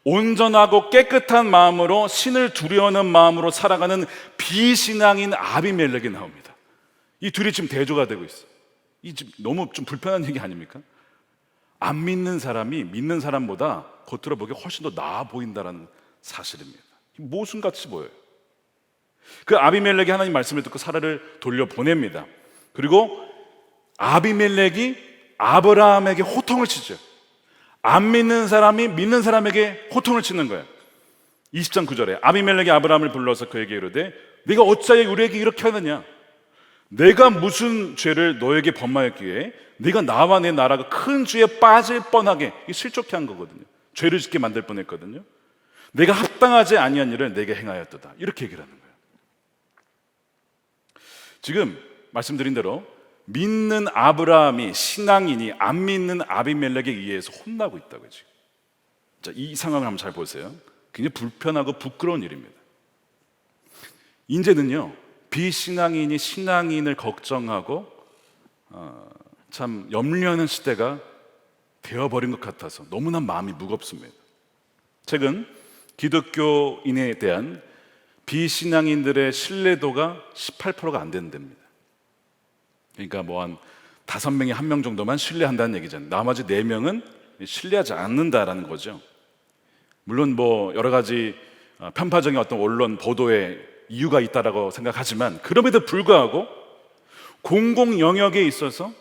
온전하고 깨끗한 마음으로 신을 두려워하는 마음으로 살아가는 비신앙인 아비멜렉이 나옵니다. 이 둘이 지금 대조가 되고 있어요. 이 지금 너무 좀 불편한 얘기 아닙니까? 안 믿는 사람이 믿는 사람보다 겉으로 보기에 훨씬 더 나아 보인다는 사실입니다. 모순같이 보여요. 그 아비멜렉이 하나님 말씀을 듣고 사라를 돌려보냅니다. 그리고 아비멜렉이 아브라함에게 호통을 치죠. 안 믿는 사람이 믿는 사람에게 호통을 치는 거예요. 20장 9절에 아비멜렉이 아브라함을 불러서 그에게 이르되 네가 어찌하여 우리에게 이렇게 하느냐? 내가 무슨 죄를 너에게 범하였기에 네가 나와 내 나라가 큰 죄에 빠질 뻔하게, 실족해 한 거거든요. 죄를 짓게 만들 뻔했거든요. 내가 합당하지 아니한 일을 내게 행하였도다, 이렇게 얘기를 하는 거예요. 지금 말씀드린 대로 믿는 아브라함이 신앙인이 안 믿는 아비멜렉에 의해서 혼나고 있다고요. 지금. 자, 이 상황을 한번 잘 보세요. 굉장히 불편하고 부끄러운 일입니다. 이제는요, 비신앙인이 신앙인을 걱정하고 참 염려하는 시대가 되어버린 것 같아서 너무나 마음이 무겁습니다. 최근 기독교인에 대한 비신앙인들의 신뢰도가 18%가 안 된답니다. 그러니까 뭐 한 5명에 1명 정도만 신뢰한다는 얘기잖아요. 나머지 4명은 신뢰하지 않는다라는 거죠. 물론 뭐 여러 가지 편파적인 어떤 언론 보도에 이유가 있다라고 생각하지만, 그럼에도 불구하고 공공 영역에 있어서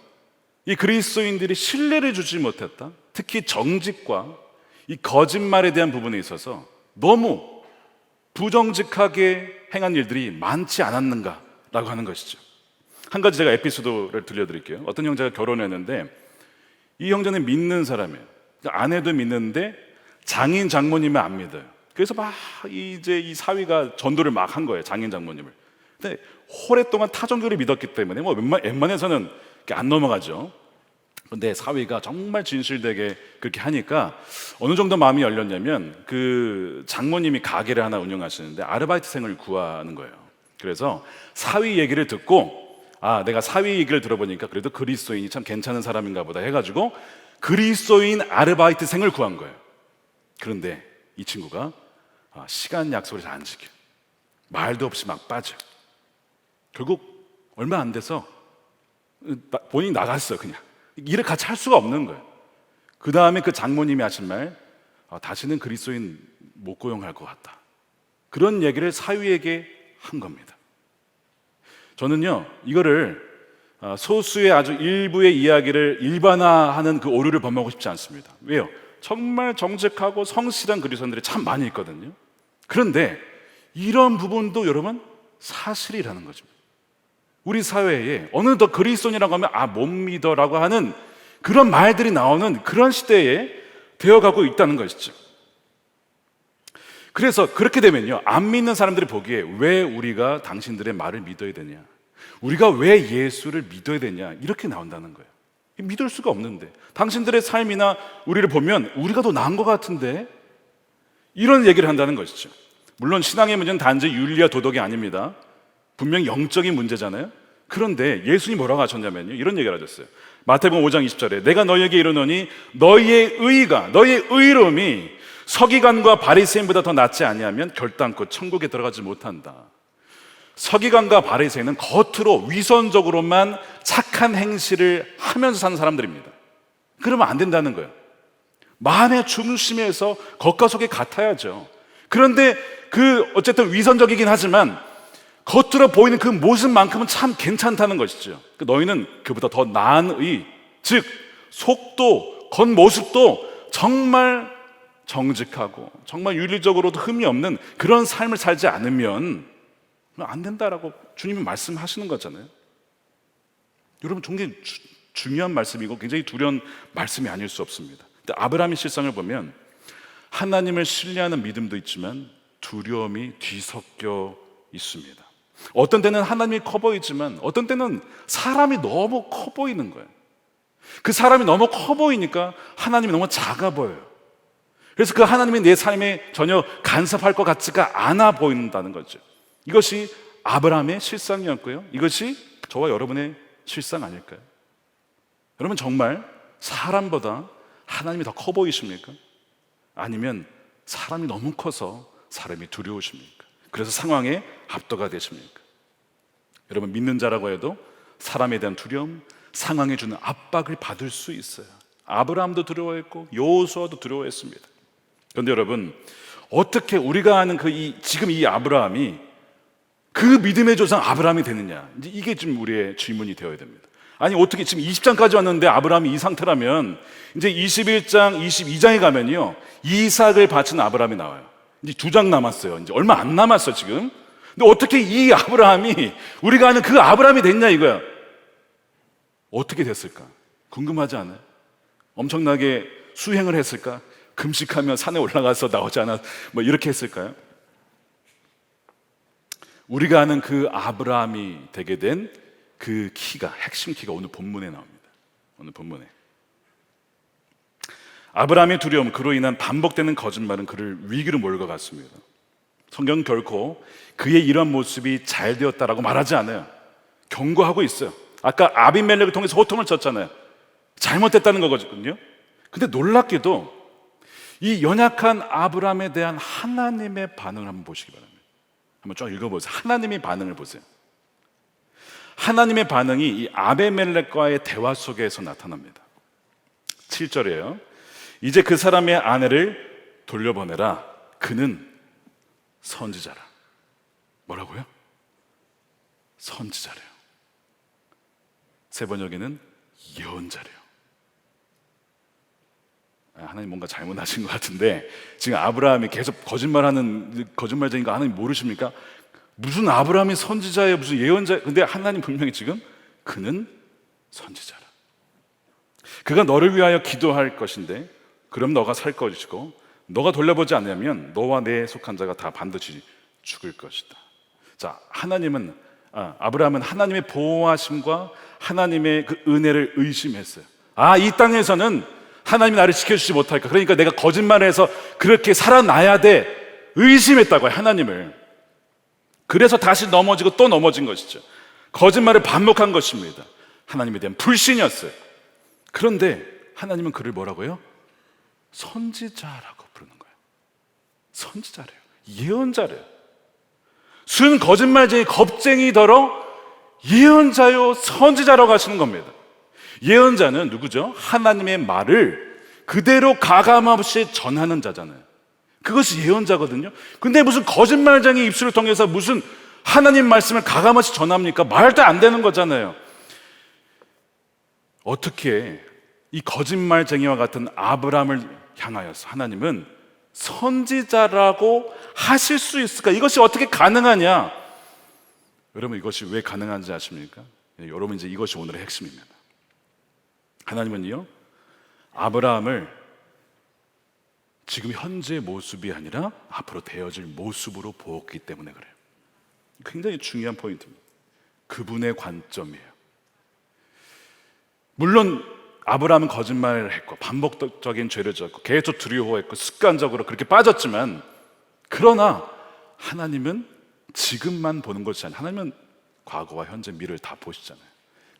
이 그리스도인들이 신뢰를 주지 못했다. 특히 정직과 이 거짓말에 대한 부분에 있어서 너무 부정직하게 행한 일들이 많지 않았는가라고 하는 것이죠. 한 가지 제가 에피소드를 들려드릴게요. 어떤 형제가 결혼했는데 이 형제는 믿는 사람이에요. 아내도 믿는데 장인 장모님은 안 믿어요. 그래서 막 이제 이 사위가 전도를 막 한 거예요, 장인 장모님을. 근데 오랫동안 타종교를 믿었기 때문에 뭐 웬만해서는 안 넘어가죠. 근데 사위가 정말 진실되게 그렇게 하니까 어느 정도 마음이 열렸냐면, 그 장모님이 가게를 하나 운영하시는데 아르바이트생을 구하는 거예요. 그래서 사위 얘기를 듣고, 아, 내가 사위 얘기를 들어보니까 그래도 그리스도인이 참 괜찮은 사람인가 보다 해가지고 그리스도인 아르바이트생을 구한 거예요. 그런데 이 친구가 시간 약속을 잘 안 지켜, 말도 없이 막 빠져. 결국 얼마 안 돼서 본인이 나갔어요. 그냥 일을 같이 할 수가 없는 거예요. 그 다음에 그 장모님이 하신 말, 다시는 그리스도인 못 고용할 것 같다, 그런 얘기를 사위에게 한 겁니다. 저는요, 이거를 소수의 아주 일부의 이야기를 일반화하는 그 오류를 범하고 싶지 않습니다. 왜요? 정말 정직하고 성실한 그리스도인들이 참 많이 있거든요. 그런데 이런 부분도 여러분 사실이라는 거죠. 우리 사회에 어느덧 그리스도인이라고 하면 못 믿어라고 하는 그런 말들이 나오는 그런 시대에 되어가고 있다는 것이죠. 그래서 그렇게 되면요, 안 믿는 사람들이 보기에 왜 우리가 당신들의 말을 믿어야 되냐, 우리가 왜 예수를 믿어야 되냐, 이렇게 나온다는 거예요. 믿을 수가 없는데, 당신들의 삶이나 우리를 보면 우리가 더 나은 것 같은데, 이런 얘기를 한다는 것이죠. 물론 신앙의 문제는 단지 윤리와 도덕이 아닙니다. 분명히 영적인 문제잖아요. 그런데 예수님이 뭐라고 하셨냐면요, 이런 얘기를 하셨어요. 마태복음 5장 20절에 내가 너희에게 이르노니 너희의 의가, 너희의 의로움이 서기관과 바리새인보다 더 낫지 아니하면 결단코 천국에 들어가지 못한다. 서기관과 바리새인은 겉으로 위선적으로만 착한 행실을 하면서 사는 사람들입니다. 그러면 안 된다는 거예요. 마음의 중심에서 겉과 속이 같아야죠. 그런데 어쨌든 위선적이긴 하지만 겉으로 보이는 그 모습만큼은 참 괜찮다는 것이죠. 너희는 그보다 더 나은 의, 즉 속도, 겉모습도 정말 정직하고 정말 윤리적으로도 흠이 없는 그런 삶을 살지 않으면 안 된다라고 주님이 말씀하시는 거잖아요. 여러분, 굉장히 중요한 말씀이고 굉장히 두려운 말씀이 아닐 수 없습니다. 근데 아브라함의 실상을 보면 하나님을 신뢰하는 믿음도 있지만 두려움이 뒤섞여 있습니다. 어떤 때는 하나님이 커 보이지만 어떤 때는 사람이 너무 커 보이는 거예요. 그 사람이 너무 커 보이니까 하나님이 너무 작아 보여요. 그래서 그 하나님이 내 삶에 전혀 간섭할 것 같지가 않아 보인다는 거죠. 이것이 아브라함의 실상이었고요, 이것이 저와 여러분의 실상 아닐까요? 여러분, 정말 사람보다 하나님이 더 커 보이십니까? 아니면 사람이 너무 커서 사람이 두려우십니까? 그래서 상황에 압도가 되십니까? 여러분, 믿는 자라고 해도 사람에 대한 두려움, 상황에 주는 압박을 받을 수 있어요. 아브라함도 두려워했고 여호수아도 두려워했습니다. 그런데 여러분, 어떻게 우리가 아는 지금 이 아브라함이 그 믿음의 조상 아브라함이 되느냐, 이제 이게 지금 우리의 질문이 되어야 됩니다. 아니, 어떻게 지금 20장까지 왔는데 아브라함이 이 상태라면 이제 21장, 22장에 가면요, 이삭을 바친 아브라함이 나와요. 이제 2장 남았어요. 이제 얼마 안 남았어 지금. 근데 어떻게 이 아브라함이 우리가 아는 그 아브라함이 됐냐 이거야. 어떻게 됐을까? 궁금하지 않아요? 엄청나게 수행을 했을까? 금식하며 산에 올라가서 나오지 않아 뭐 이렇게 했을까요? 우리가 아는 그 아브라함이 되게 된 그 키가, 핵심 키가 오늘 본문에 나옵니다. 오늘 본문에 아브라함의 두려움, 그로 인한 반복되는 거짓말은 그를 위기로 몰고 갔습니다. 성경은 결코 그의 이런 모습이 잘 되었다라고 말하지 않아요. 경고하고 있어요. 아까 아비멜렉을 통해서 호통을 쳤잖아요. 잘못됐다는 거거든요. 근데 놀랍게도 이 연약한 아브라함에 대한 하나님의 반응을 한번 보시기 바랍니다. 한번 쭉 읽어보세요. 하나님의 반응을 보세요. 하나님의 반응이 이 아비멜렉과의 대화 속에서 나타납니다. 7절이에요. 이제 그 사람의 아내를 돌려보내라. 그는 선지자라. 뭐라고요? 선지자래요. 세 번역에는 예언자래요. 하나님 뭔가 잘못하신 것 같은데, 지금 아브라함이 계속 거짓말쟁인 거 하나님 모르십니까? 무슨 아브라함이 선지자예요, 무슨 예언자예요. 근데 하나님 분명히 지금 그는 선지자라. 그가 너를 위하여 기도할 것인데 그럼 너가 살 것이고, 너가 돌려보지 않으면 너와 내 속한 자가 다 반드시 죽을 것이다. 자, 아브라함은 하나님의 보호하심과 하나님의 그 은혜를 의심했어요. 이 땅에서는 하나님이 나를 지켜주지 못할까, 그러니까 내가 거짓말해서 그렇게 살아나야 돼, 의심했다고요, 하나님을. 그래서 다시 넘어지고 또 넘어진 것이죠. 거짓말을 반복한 것입니다. 하나님에 대한 불신이었어요. 그런데 하나님은 그를 뭐라고요? 선지자라고 부르는 거예요. 선지자래요. 예언자래요. 순 거짓말쟁이 겁쟁이더러 예언자요 선지자라고 하시는 겁니다. 예언자는 누구죠? 하나님의 말을 그대로 가감없이 전하는 자잖아요. 그것이 예언자거든요. 근데 무슨 거짓말쟁이 입술을 통해서 무슨 하나님 말씀을 가감없이 전합니까? 말도 안 되는 거잖아요. 어떻게 이 거짓말쟁이와 같은 아브라함을 향하여서 하나님은 선지자라고 하실 수 있을까? 이것이 어떻게 가능하냐? 여러분, 이것이 왜 가능한지 아십니까? 여러분, 이제 이것이 오늘의 핵심입니다. 하나님은요, 아브라함을 지금 현재의 모습이 아니라 앞으로 되어질 모습으로 보았기 때문에 그래요. 굉장히 중요한 포인트입니다. 그분의 관점이에요. 물론 아브라함은 거짓말을 했고 반복적인 죄를 졌고 계속 두려워했고 습관적으로 그렇게 빠졌지만, 그러나 하나님은 지금만 보는 것이 아니라 하나님은 과거와 현재, 미래를 다 보시잖아요.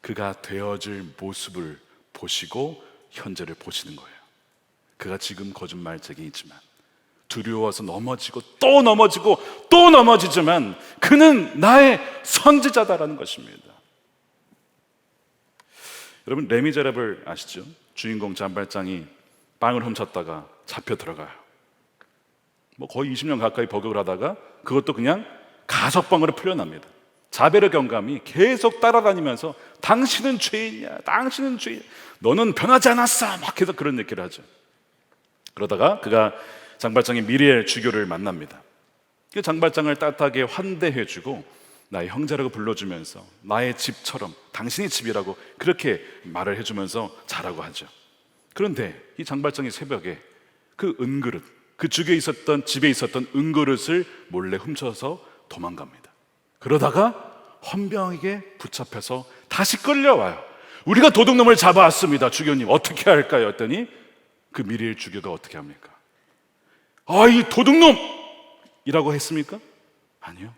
그가 되어질 모습을 보시고 현재를 보시는 거예요. 그가 지금 거짓말쟁이이지만, 두려워서 넘어지고 또 넘어지고 또 넘어지지만 그는 나의 선지자다라는 것입니다. 여러분, 레미제라블 아시죠? 주인공 잔발장이 빵을 훔쳤다가 잡혀 들어가요. 거의 20년 가까이 복역을 하다가 그것도 그냥 가석방으로 풀려납니다. 자베르 경감이 계속 따라다니면서 당신은 죄인이야, 당신은 죄인, 너는 변하지 않았어, 막 계속 그런 얘기를 하죠. 그러다가 그가 장발장의 미리엘 주교를 만납니다. 그 장발장을 따뜻하게 환대해주고 나의 형제라고 불러주면서 나의 집처럼 당신의 집이라고 그렇게 말을 해주면서 자라고 하죠. 그런데 이 장발장이 새벽에 그 은그릇, 그 집에 있었던 은그릇을 몰래 훔쳐서 도망갑니다. 그러다가 헌병에게 붙잡혀서 다시 끌려와요. 우리가 도둑놈을 잡아왔습니다, 주교님, 어떻게 할까요? 했더니 그 미리엘 주교가 어떻게 합니까? 이 도둑놈! 이라고 했습니까? 아니요.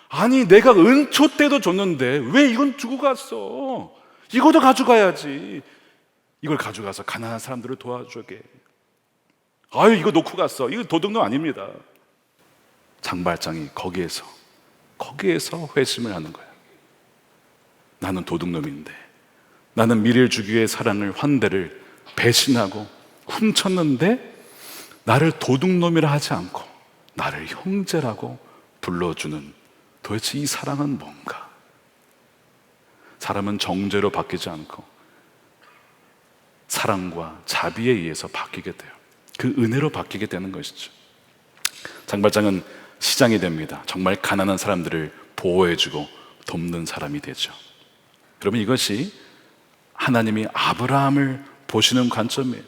아니, 내가 은초 때도 줬는데 왜 이건 두고 갔어? 이것도 가져가야지. 이걸 가져가서 가난한 사람들을 도와주게. 아유, 이거 놓고 갔어. 이거 도둑놈 아닙니다. 장발장이 거기에서 회심을 하는 거예요. 나는 도둑놈인데, 나는 미래를 주기 위해 사랑을, 환대를 배신하고 훔쳤는데 나를 도둑놈이라 하지 않고 나를 형제라고 불러주는 도대체 이 사랑은 뭔가? 사람은 정죄로 바뀌지 않고 사랑과 자비에 의해서 바뀌게 돼요. 그 은혜로 바뀌게 되는 것이죠. 장발장은 시장이 됩니다. 정말 가난한 사람들을 보호해주고 돕는 사람이 되죠. 여러분, 이것이 하나님이 아브라함을 보시는 관점이에요.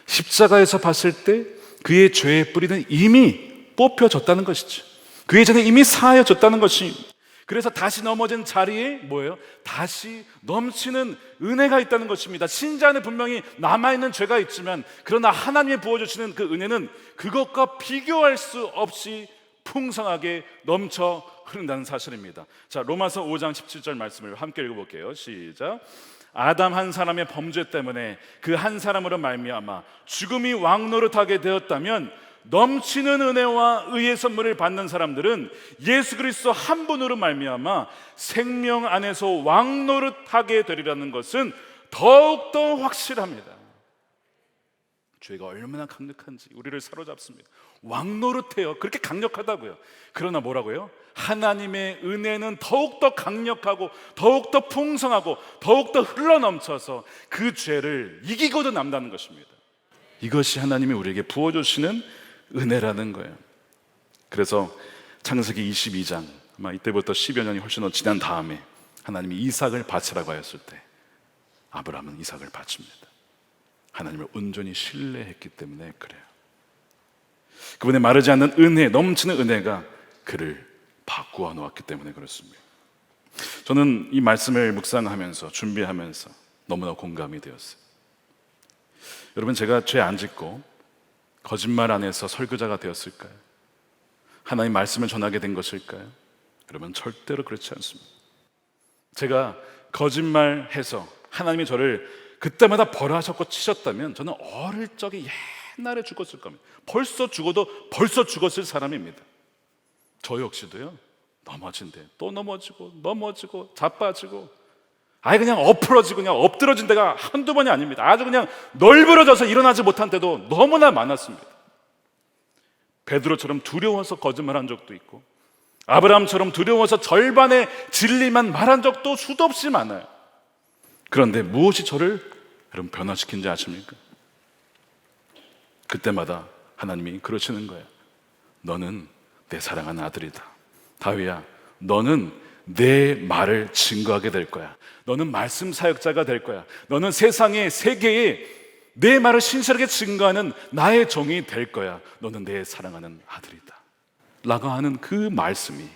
십자가에서 봤을 때 그의 죄의 뿌리는 이미 뽑혀졌다는 것이죠. 그의 전에 이미 사하여졌다는 것이, 그래서 다시 넘어진 자리에 뭐예요? 다시 넘치는 은혜가 있다는 것입니다. 신자 안에 분명히 남아있는 죄가 있지만, 그러나 하나님이 부어주시는 그 은혜는 그것과 비교할 수 없이 풍성하게 넘쳐 흐른다는 사실입니다. 자, 로마서 5장 17절 말씀을 함께 읽어볼게요. 시작. 아담 한 사람의 범죄 때문에 그 한 사람으로 말미암아 죽음이 왕노릇하게 되었다면, 넘치는 은혜와 의의 선물을 받는 사람들은 예수 그리스도 한 분으로 말미암아 생명 안에서 왕노릇하게 되리라는 것은 더욱더 확실합니다. 죄가 얼마나 강력한지 우리를 사로잡습니다. 왕노릇해요. 그렇게 강력하다고요. 그러나 뭐라고요? 하나님의 은혜는 더욱더 강력하고 더욱더 풍성하고 더욱더 흘러넘쳐서 그 죄를 이기고도 남다는 것입니다. 이것이 하나님이 우리에게 부어주시는 은혜라는 거예요. 그래서 창세기 22장, 아마 이때부터 10여 년이 훨씬 더 지난 다음에 하나님이 이삭을 바치라고 하였을 때 아브라함은 이삭을 바칩니다. 하나님을 온전히 신뢰했기 때문에 그래요. 그분의 마르지 않는 은혜, 넘치는 은혜가 그를 바꾸어 놓았기 때문에 그렇습니다. 저는 이 말씀을 묵상하면서, 준비하면서 너무나 공감이 되었어요. 여러분, 제가 죄 안 짓고 거짓말 안에서 설교자가 되었을까요? 하나님 말씀을 전하게 된 것일까요? 여러분, 절대로 그렇지 않습니다. 제가 거짓말해서 하나님이 저를 그때마다 벌하셨고 치셨다면 저는 어릴 적에 옛날에 죽었을 겁니다. 벌써 죽었을 사람입니다. 저 역시도요, 넘어진데 또 넘어지고 자빠지고, 아예 그냥 엎어지고 그냥 엎드러진 데가 한두 번이 아닙니다. 아주 그냥 널브러져서 일어나지 못한 때도 너무나 많았습니다. 베드로처럼 두려워서 거짓말한 적도 있고, 아브라함처럼 두려워서 절반의 진리만 말한 적도 수도 없이 많아요. 그런데 무엇이 저를 여러분 변화시킨지 아십니까? 그때마다 하나님이 그러시는 거예요. 너는 내 사랑하는 아들이다. 다윗아, 너는 내 말을 증거하게 될 거야. 너는 말씀 사역자가 될 거야. 너는 세상에, 세계에 내 말을 신실하게 증거하는 나의 종이 될 거야. 너는 내 사랑하는 아들이다 라고 하는 그 말씀이,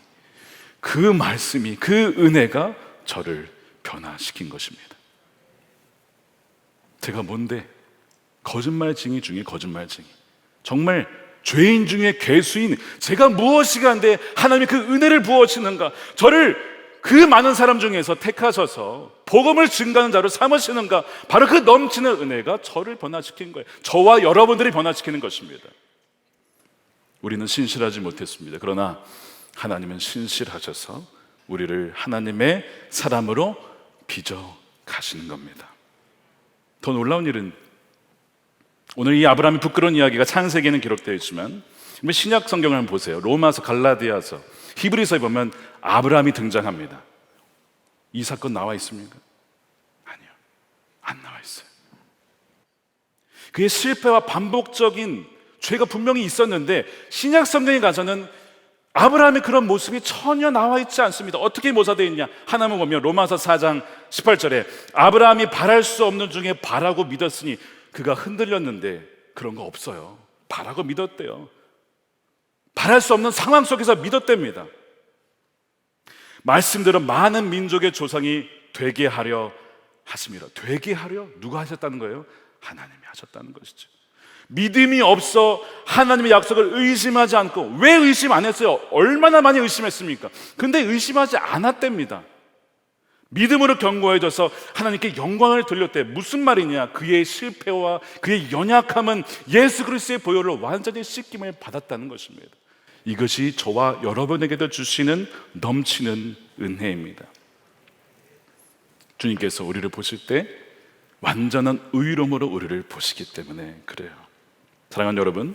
그 은혜가 저를 변화시킨 것입니다. 제가 뭔데? 거짓말쟁이 중에 거짓말쟁이, 정말 죄인 중에 괴수인 제가 무엇이 간데 하나님이 그 은혜를 부어주시는가, 저를 그 많은 사람 중에서 택하셔서 복음을 증거하는 자로 삼으시는가. 바로 그 넘치는 은혜가 저를 변화시킨 거예요. 저와 여러분들이 변화시키는 것입니다. 우리는 신실하지 못했습니다. 그러나 하나님은 신실하셔서 우리를 하나님의 사람으로 빚어 가시는 겁니다. 더 놀라운 일은, 오늘 이 아브라함의 부끄러운 이야기가 창세기에는 기록되어 있지만 신약 성경을 한번 보세요. 로마서, 갈라디아서, 히브리서에 보면 아브라함이 등장합니다. 이 사건 나와 있습니까? 아니요, 안 나와 있어요. 그의 실패와 반복적인 죄가 분명히 있었는데 신약 성경에 가서는 아브라함의 그런 모습이 전혀 나와 있지 않습니다. 어떻게 묘사되어 있냐? 하나만 보면 로마서 4장 18절에 아브라함이 바랄 수 없는 중에 바라고 믿었으니 그가 흔들렸는데, 그런 거 없어요. 바라고 믿었대요. 바랄 수 없는 상황 속에서 믿었답니다. 말씀대로 많은 민족의 조상이 되게 하려 하심이라. 되게 하려? 누가 하셨다는 거예요? 하나님이 하셨다는 것이죠. 믿음이 없어 하나님의 약속을 의심하지 않고, 왜 의심 안 했어요? 얼마나 많이 의심했습니까? 근데 의심하지 않았답니다. 믿음으로 견고해져서 하나님께 영광을 돌렸대. 무슨 말이냐? 그의 실패와 그의 연약함은 예수 그리스도의 보혈로 완전히 씻김을 받았다는 것입니다. 이것이 저와 여러분에게도 주시는 넘치는 은혜입니다. 주님께서 우리를 보실 때 완전한 의로움으로 우리를 보시기 때문에 그래요. 사랑하는 여러분,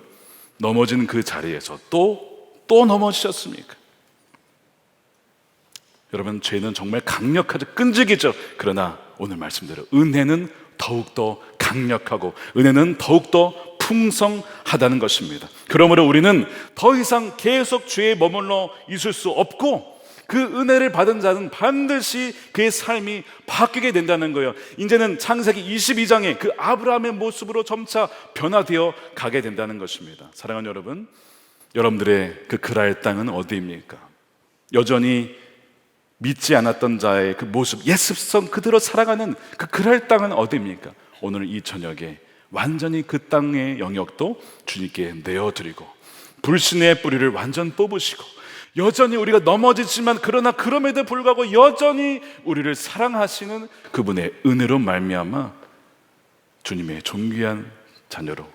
넘어진 그 자리에서 또 넘어지셨습니까? 여러분, 죄는 정말 강력하죠. 끈질기죠. 그러나 오늘 말씀대로 은혜는 더욱더 강력하고 은혜는 더욱더 풍성하다는 것입니다. 그러므로 우리는 더 이상 계속 죄에 머물러 있을 수 없고 그 은혜를 받은 자는 반드시 그의 삶이 바뀌게 된다는 거예요. 이제는 창세기 22장의 그 아브라함의 모습으로 점차 변화되어 가게 된다는 것입니다. 사랑하는 여러분, 여러분들의 그 그랄 땅은 어디입니까? 여전히 믿지 않았던 자의 그 모습, 옛 습성 그대로 살아가는 그 그랄 땅은 어디입니까? 오늘 이 저녁에 완전히 그 땅의 영역도 주님께 내어드리고 불신의 뿌리를 완전 뽑으시고 여전히 우리가 넘어지지만 그러나 그럼에도 불구하고 여전히 우리를 사랑하시는 그분의 은혜로 말미암아 주님의 존귀한 자녀로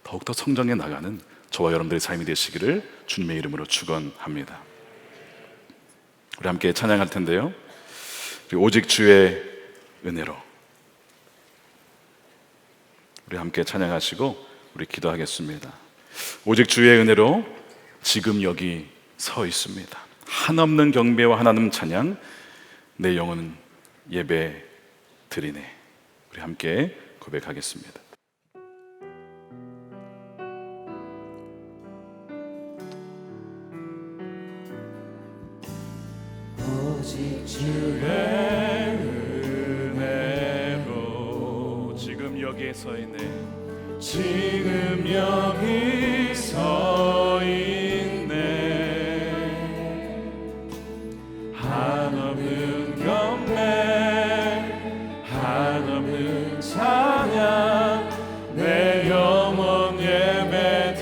더욱더 성장해 나가는 저와 여러분들의 삶이 되시기를 주님의 이름으로 축원합니다. 우리 함께 찬양할 텐데요, 오직 주의 은혜로 우리 함께 찬양하시고 우리 기도하겠습니다. 오직 주의 은혜로 지금 여기 서 있습니다. 한없는 경배와 한없는 찬양, 내 영혼은 예배 드리네. 우리 함께 고백하겠습니다. 오직 주의 은혜로 지금 여기에 서 있네. 지금 여기 서 있네. 한없는 경배 한없는 찬양, 내 영혼 예배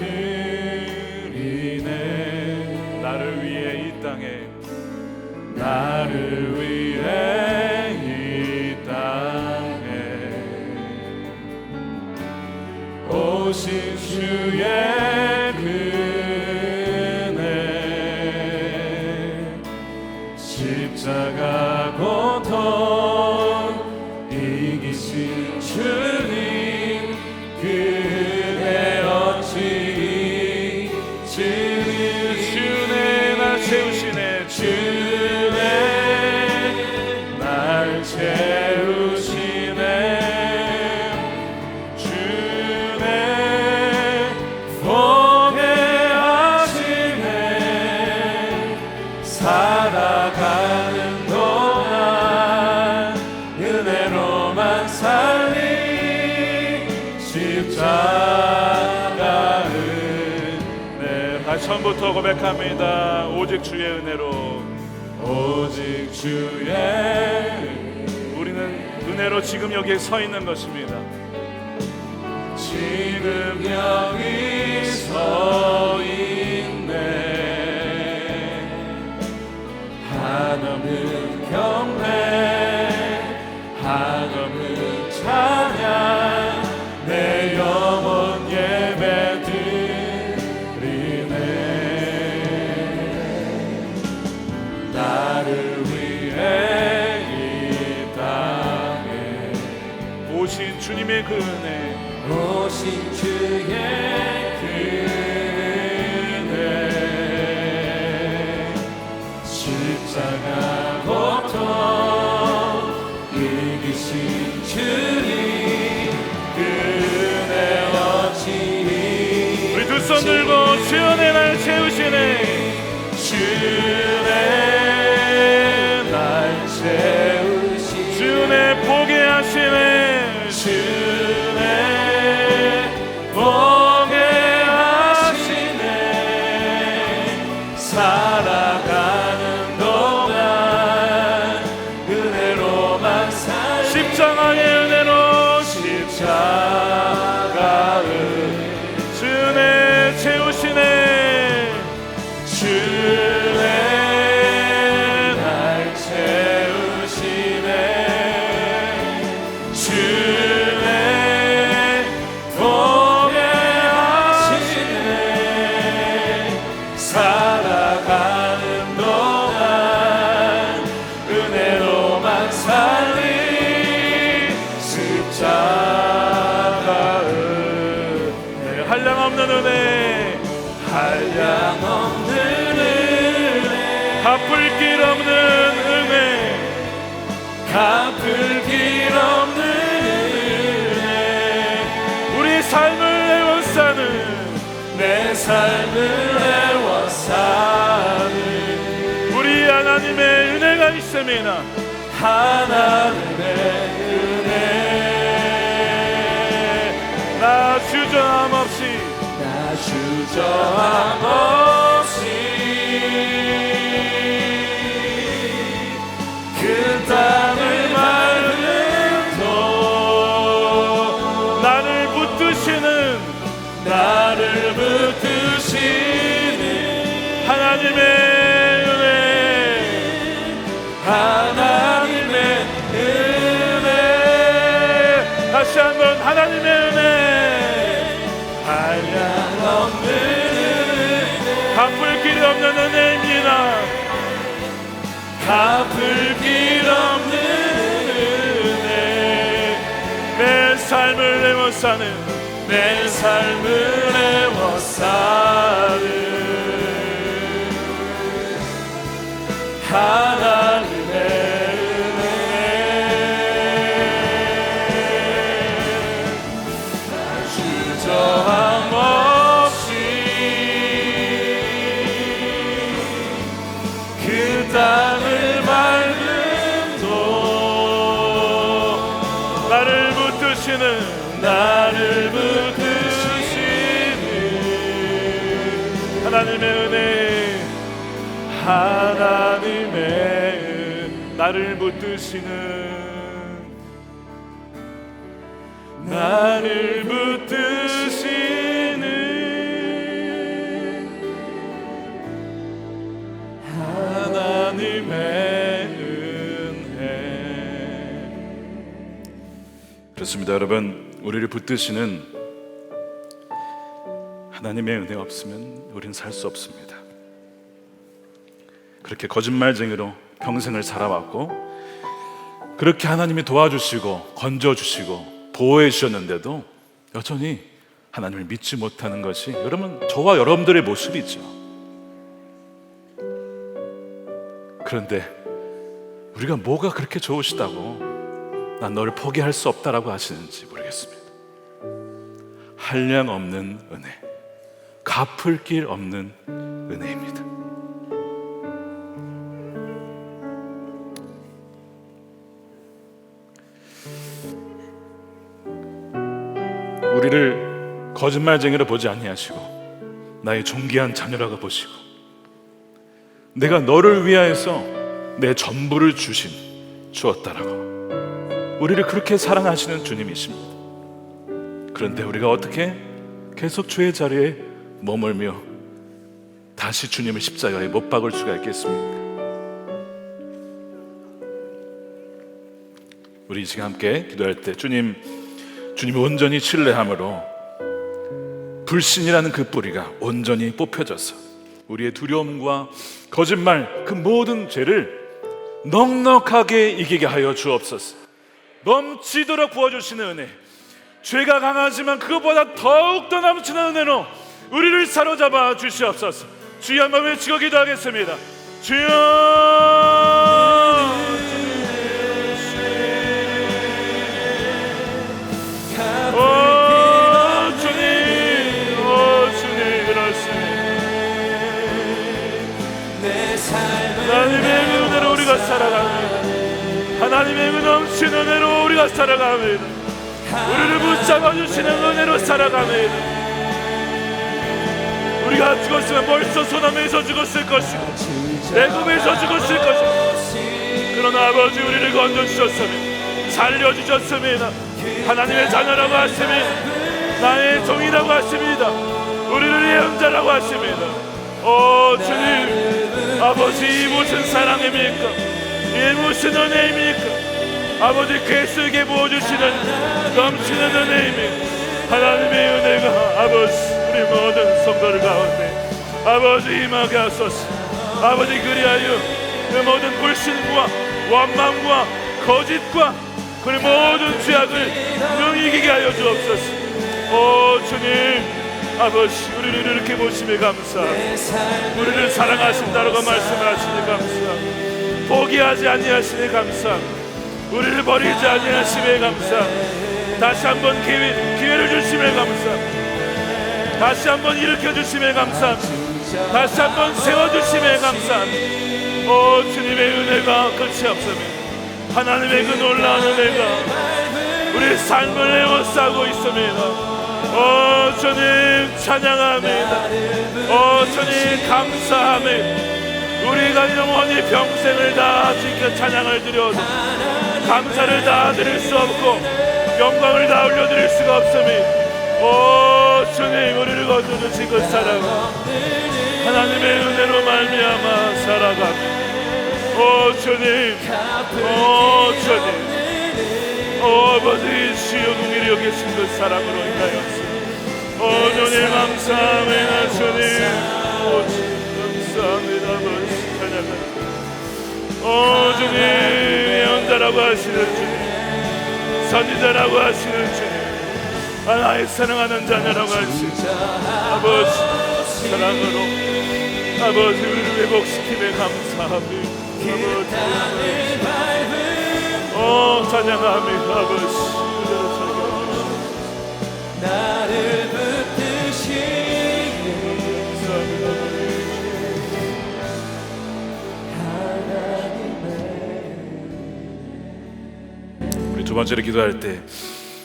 드리네. 나를 위해 이 땅에 나를 위해 이 땅에 오신 주의 은혜, 십자가 고통 이기신 주님, 그 은혜 어찌 주네 날 채우시네. 주네 날 채우시네. 주네 보혜하시네. 살아가는 동안 은혜로만 살리 십자가 은혜. 다시 처음부터 고백합니다. 오직 주의 은혜로. 오직 주의 우리는 은혜로 지금 여기에 서 있는 것입니다. 지금 여기 서 있네. 한없는 경배 한없는 찬양, 내 영혼 예배 드리네. 나를 위해 이 땅에 오신 주님의 그 은혜, 오신 주의 은혜, 십자가 고통 이기신 주님, 그 은혜 어찌. 우리 두 손 들고 주연의 날 채우시네. 주의 날 채우시. 주의 보게 하시네. 주의 보게 하시네. 살아가는 동안 은혜로만 살리. 십자가의 은혜로 십자가 은혜. 주의 채우시네. 주의 날 채우시네. 주네 보게 하시네 살아가는 동안 은혜로만 살리 십자가 은혜 한량없는 은혜 한량없는 은혜 갚을 길 없는 은혜 갚을 길 없는 은혜 우리 삶을 애워싸는 내 삶을 애워싸는 우리 하나님의 은혜가 있음이나 하나님의 은혜 나 주저함 없이 그 땅을 밟음도 나를 붙드시는 하나님의 은혜 하나님의 은혜 다시 한번 하나님의 은혜 한량없는 은혜 갚을 길이 없는 은혜입니다 갚을 길 없는 은혜 내 삶을 애워싸는 내 삶을 애워싸는 하나님의 은혜 주저함 없이 그 땅을 밟음도 나를 붙드시는 하나님의 은혜 하나님의 나를 붙드시는 하나님의 은혜 그렇습니다. 여러분, 우리를 붙드시는 하나님의 은혜 없으면 우리는 살 수 없습니다. 그렇게 거짓말쟁이로 평생을 살아왔고 그렇게 하나님이 도와주시고 건져주시고 보호해 주셨는데도 여전히 하나님을 믿지 못하는 것이 여러분 저와 여러분들의 모습이죠. 그런데 우리가 뭐가 그렇게 좋으시다고 난 너를 포기할 수 없다라고 하시는지 모르겠습니다. 한량없는 은혜, 갚을 길 없는 은혜입니다. 우리를 거짓말쟁이로 보지 아니하시고 나의 존귀한 자녀라고 보시고 내가 너를 위하여서 내 전부를 주었다라고 우리를 그렇게 사랑하시는 주님이십니다. 그런데 우리가 어떻게 계속 주의 자리에 머물며 다시 주님을 십자가에 못 박을 수가 있겠습니까? 우리 지금 함께 기도할 때 주님을 온전히 신뢰함으로 불신이라는 그 뿌리가 온전히 뽑혀져서 우리의 두려움과 거짓말 그 모든 죄를 넉넉하게 이기게 하여 주옵소서. 넘치도록 부어주시는 은혜, 죄가 강하지만 그것보다 더욱더 넘치는 은혜로 우리를 사로잡아 주시옵소서. 주여 한번 외치고 기도하겠습니다. 주여 하나님의 은혜로 우리가 살아갑니다. 하나님의 그 넘치는 은혜로 우리가 살아갑니다. 우리를 붙잡아 주시는 은혜로 살아갑니다. 우리가 죽었으면 벌써 소돔에서 죽었을 것이고 애굽에서 죽었을 것이고 그러나 아버지 우리를 건져주셨습니다. 살려주셨습니다. 하나님의 자녀라고 하십니다. 나의 종이라고 하십니다. 우리를 예언자라고 하십니다. 오 주님, 아버지 이 무슨 사랑입니까? 이 무슨 은혜입니까? 아버지 괴수에게 부어주시는 넘치는 은혜이며 하나님의 은혜가 아버지 우리 모든 성도들 가운데 아버지 임하게 하소서. 아버지 그리하여 그 모든 불신과 원망과 거짓과 그 모든 죄악을 능히 이기게 하여 주옵소서. 오 주님 아버지 우리를 이렇게 보심에 감사합니다. 우리를 사랑하신다라고 말씀하시니 감사합니다. 포기하지 아니하시니 감사합니다. 우리를 버리지 아니하심에 감사합니다. 다시 한번 기회를 주심에 감사합니다. 다시 한번 일으켜 주심에 감사합니다. 다시 한번 세워주심에 감사합니다. 오 주님의 은혜가 끝이 없습니다. 하나님의 그 놀라운 은혜가 우리 삶을 에워싸고 있습니다. 오 주님 찬양합니다. 오 주님 감사합니다. 우리가 영원히 평생을 다 지켜 찬양을 드려도 감사를 다 드릴 수 없고 영광을 다 올려드릴 수가 없습니다. 오 주님 우리를 거두주신 그 사랑 하나님의 은혜로 말미암아 살아갑니다. 오 주님 오 주님 오 아버지 주여 궁일이 여기신 그 사랑으로 인하여서 오 주님 감사합니다. 주님 오 주님 감사합니다. 아버지 찬양합니다. 오 주님 예언자라고 하시는 주님 선지자라고 하시는 주님 하나의 사랑하는 자녀라고 하시는 아버지 사랑으로 아버지 우리를 회복시키며 감사합니다. 아버지 오 찬양합니다. 아버지 나를 붙드시네 우리 두 번째로 기도할 때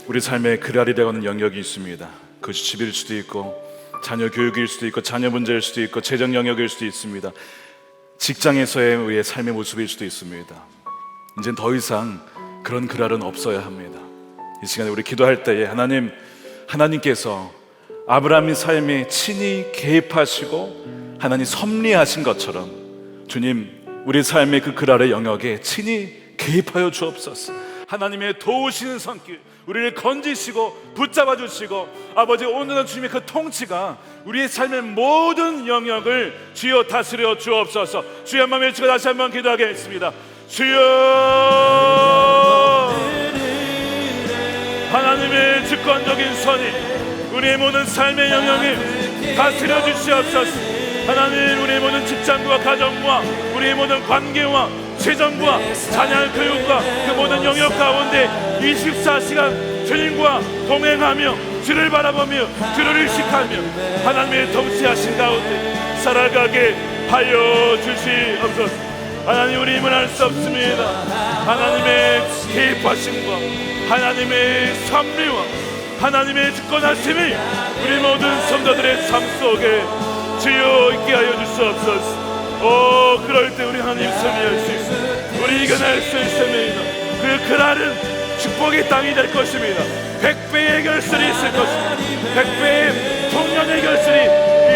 우리 삶에 그랄이라고 하는 영역이 있습니다. 그것이 집일 수도 있고 자녀 교육일 수도 있고 자녀 문제일 수도 있고 재정 영역일 수도 있습니다. 직장에서의 우리의 삶의 모습일 수도 있습니다. 이제는 더 이상 그런 그랄은 없어야 합니다. 이 시간에 우리 기도할 때에 하나님께서 아브라함의 삶에 친히 개입하시고 하나님 섭리하신 것처럼 주님 우리 삶의 그 그랄의 영역에 친히 개입하여 주옵소서. 하나님의 도우시는 손길 우리를 건지시고 붙잡아 주시고 아버지 오늘은 주님의 그 통치가 우리의 삶의 모든 영역을 주여 다스려 주옵소서. 주여 한번 외치고 다시 한번 기도하겠습니다. 주여 하나님의 주권적인 손이 우리의 모든 삶의 영역을 다스려 주시옵소서. 하나님 우리의 모든 직장과 가정과 우리의 모든 관계와 재정과 자녀 교육과 그 모든 영역 가운데 24시간 주님과 동행하며 주를 바라보며 주를 의식하며 하나님의 통치하신 가운데 살아가게 하여 주시옵소서. 하나님 우리 힘은 알 수 없습니다. 하나님의 개입하심과 하나님의 섭리와 하나님의 주권하심이 우리 모든 성도들의 삶 속에 주여 있게 하여 주시옵소서. 오 그럴 때 우리 하나님 승리할 수 있습니다. 우리 이겨낼 수 있습니다. 그 그날은 축복의 땅이 될 것입니다. 100배의 결실이 있을 것입니다. 100배의 통년의 결실이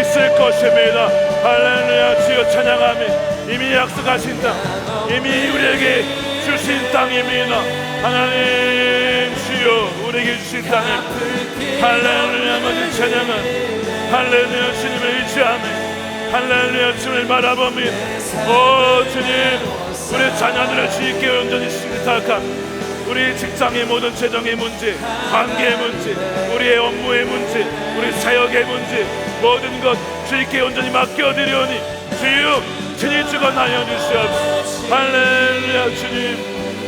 있을 것입니다. 할렐루야. 주여 찬양하며 이미 약속하신 땅 이미 우리에게 주신 땅입니다. 하나님 주여 우리에게 주신 땅을 할렐루야 아버지 찬양하며 할렐루야 주님을 의지하며 할렐루야 주님을 바라보며 오 주님 우리 자녀들의 주님께 온전히 신탁한 우리 직장의 모든 재정의 문제 관계의 문제 우리의 업무의 문제 우리 사역의 문제 모든 것 주님께 온전히 맡겨드리오니 주여 친히 주관하여 주시옵소서. 할렐루야 주님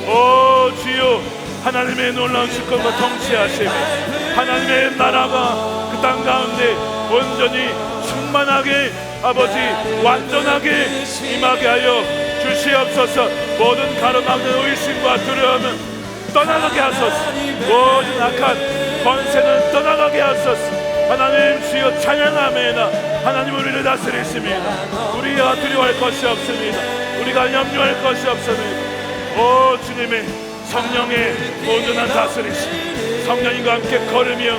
오 주여 하나님의 놀라운 주권과 통치하시며 하나님의 나라가 그 땅 가운데 온전히 충만하게 아버지 완전하게 임하게 하여 주시옵소서. 모든 가로막는 의심과 두려움은 떠나가게 하소서. 모든 악한 권세는 떠나가게 하소서. 하나님 주여 찬양하매나 하나님 우리를 다스리십니다. 우리가 두려워할 것이 없습니다. 우리가 염려할 것이 없습니다. 오 주님의 성령의 온전한 다스리심 성령님과 함께 걸으며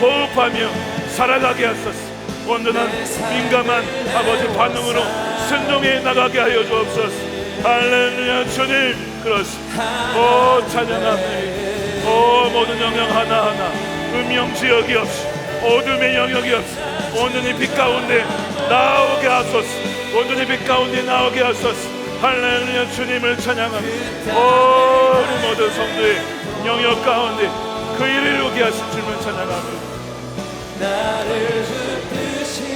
호흡하며 살아가게 하소서. 온전한 민감한 아버지 반응으로 순종해 나가게 하여 주옵소서. 할렐루야 주님 그렇습니다. 오 찬양합니다. 오 모든 영역 하나하나 음영 지역이 없이 어둠의 영역이 없이 온전히 빛 가운데 나오게 하소서. 온전히 빛 가운데 나오게 하소서. 할렐루야. 주님을 찬양합니다. 오 우리 모든 성도의 영역 가운데 그 일을 이루게 하신 주님을 찬양합니다. 나를 붙드신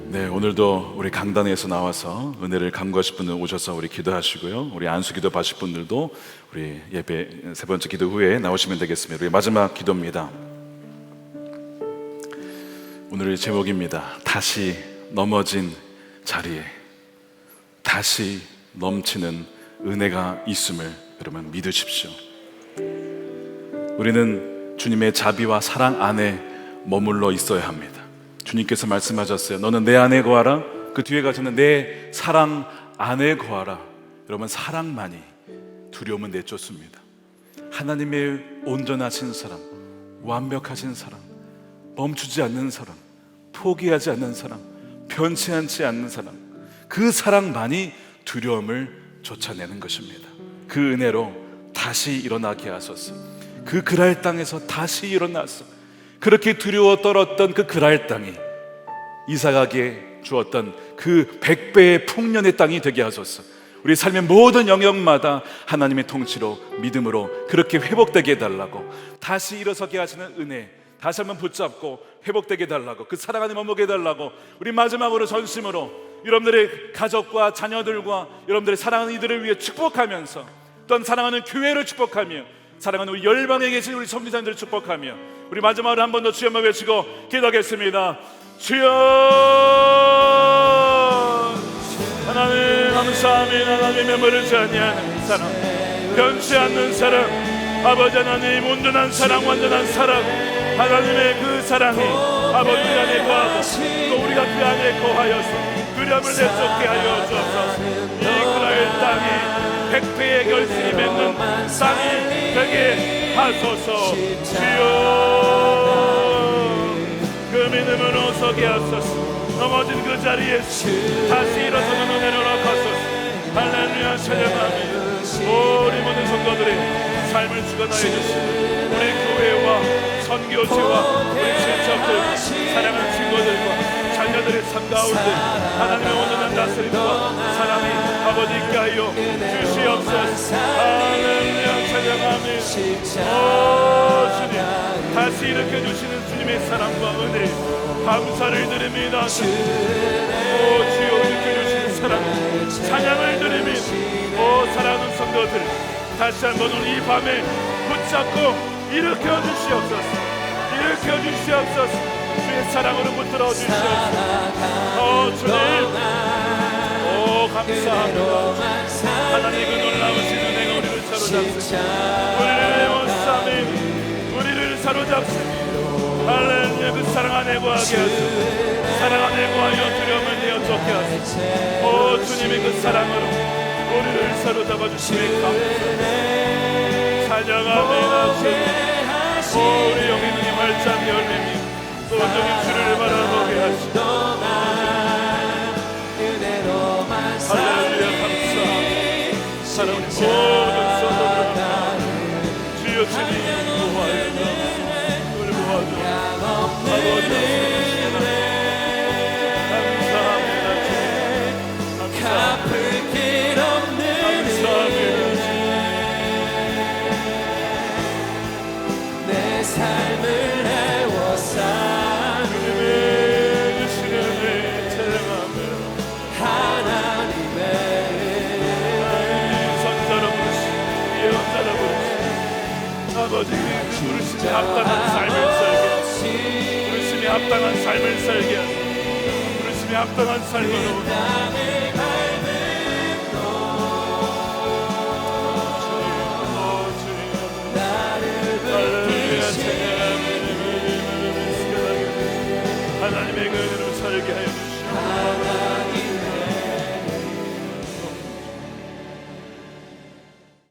네, 오늘도 우리 강단에서 나와서 은혜를 간구하실 분들 오셔서 우리 기도하시고요. 우리 안수기도 받으실 분들도 우리 예배 세 번째 기도 후에 나오시면 되겠습니다. 우리 마지막 기도입니다. 오늘의 제목입니다. 다시 넘어진 자리에 다시 넘치는 은혜가 있음을 여러분 믿으십시오. 우리는 주님의 자비와 사랑 안에 머물러 있어야 합니다. 주님께서 말씀하셨어요. 너는 내 안에 거하라. 그 뒤에 가시는 내 사랑 안에 거하라. 여러분 사랑만이 두려움은 내쫓습니다. 하나님의 온전하신 사랑, 완벽하신 사랑, 멈추지 않는 사랑, 포기하지 않는 사랑, 변치 않는 사랑, 그 사랑만이 두려움을 쫓아내는 것입니다. 그 은혜로 다시 일어나게 하소서. 그 그랄 땅에서 다시 일어나서 그렇게 두려워 떨었던 그 그랄 땅이 이삭에게 주었던 그 100배의 풍년의 땅이 되게 하소서. 우리 삶의 모든 영역마다 하나님의 통치로 믿음으로 그렇게 회복되게 해달라고, 다시 일어서게 하시는 은혜 다시 한번 붙잡고 회복되게 해달라고, 그 사랑 안에 머무게 해달라고, 우리 마지막으로 전심으로 여러분들의 가족과 자녀들과 여러분들의 사랑하는 이들을 위해 축복하면서, 또한 사랑하는 교회를 축복하며 사랑하는 우리 열방에 계신 우리 선교사님들을 축복하며 우리 마지막으로 한 번 더 주여 한번 외치고 기도하겠습니다. 주여 하나님 감사합니다. 하나님의 매물을 아니하는 사랑, 변치 않는 사랑, 아버지 하나님 온전한 사랑, 완전한 사랑, 하나님의 그 사랑이 아버지 안에 거하고 또 우리가 그 안에 거하여서 두려움을 내쫓게 하여 주옵소서. 이 그라엘 땅이 100배의 결실이 맺는 땅이 되게 하소서. 주여 그 믿음으로 서게 하소서. 넘어진 그 자리에 다시 일어서는 은혜를 허락하소서. 할렐루야 찬양합니다. 우리 모든 성도들의 삶을 주관하여 주시고 우리 교회와 선교지와 우리 친척들, 사랑하는 친구들과 자녀들의 삶 가운데 하나님의 온전한 다스림과 사랑이 아버지 있게 하여 주시옵소서. 할렐루야 찬양합니다. 오 주님, 다시 일으켜주시는 주님의 사랑과 은혜 감사를 드립니다. 오 주여 일으켜주시는 사랑 찬양을 드립니다. 오 사랑하는 성도들, 다시 한번 우리 이 밤에 붙잡고 일으켜 주시옵소서. 일으켜 주시옵소서. 주의 사랑으로 붙들어 주시옵소서. 주님, 오 감사합니다. 하나님 그 놀라우신 은혜가 우리를 사로잡습니다. 우리를 못삼이 우리를 사로잡습니다. 할렐루야. 그 사랑 안에 거하게 하소서. 사랑 안에 거하여 두려움을 내어 쫓게 하소서. 오 주님의 그 사랑으로 우리를 사로잡아 주시니 감사합니다. 찬양합니다. 주님, 오 우리 영의 눈이 활짝 열리며 온전히 주를 바라보게 하시고 할렐루야 감사합니다. 사랑하는 모든 성도들 주여 주님 구하여 우리 구하여 아버지 감사합니다. 주님 감사합니다. 감사합니다. 내 삶을 해워싸 주님의 주시는 찬양하며 하나님의 선자로 부르시 예언자로 부르시 아버지 그 부르심에 합당한 삶을 살게 하시고 부르심에 합당한 삶을 살게 하시고 부르심에 합당한 삶으로 하나님의 그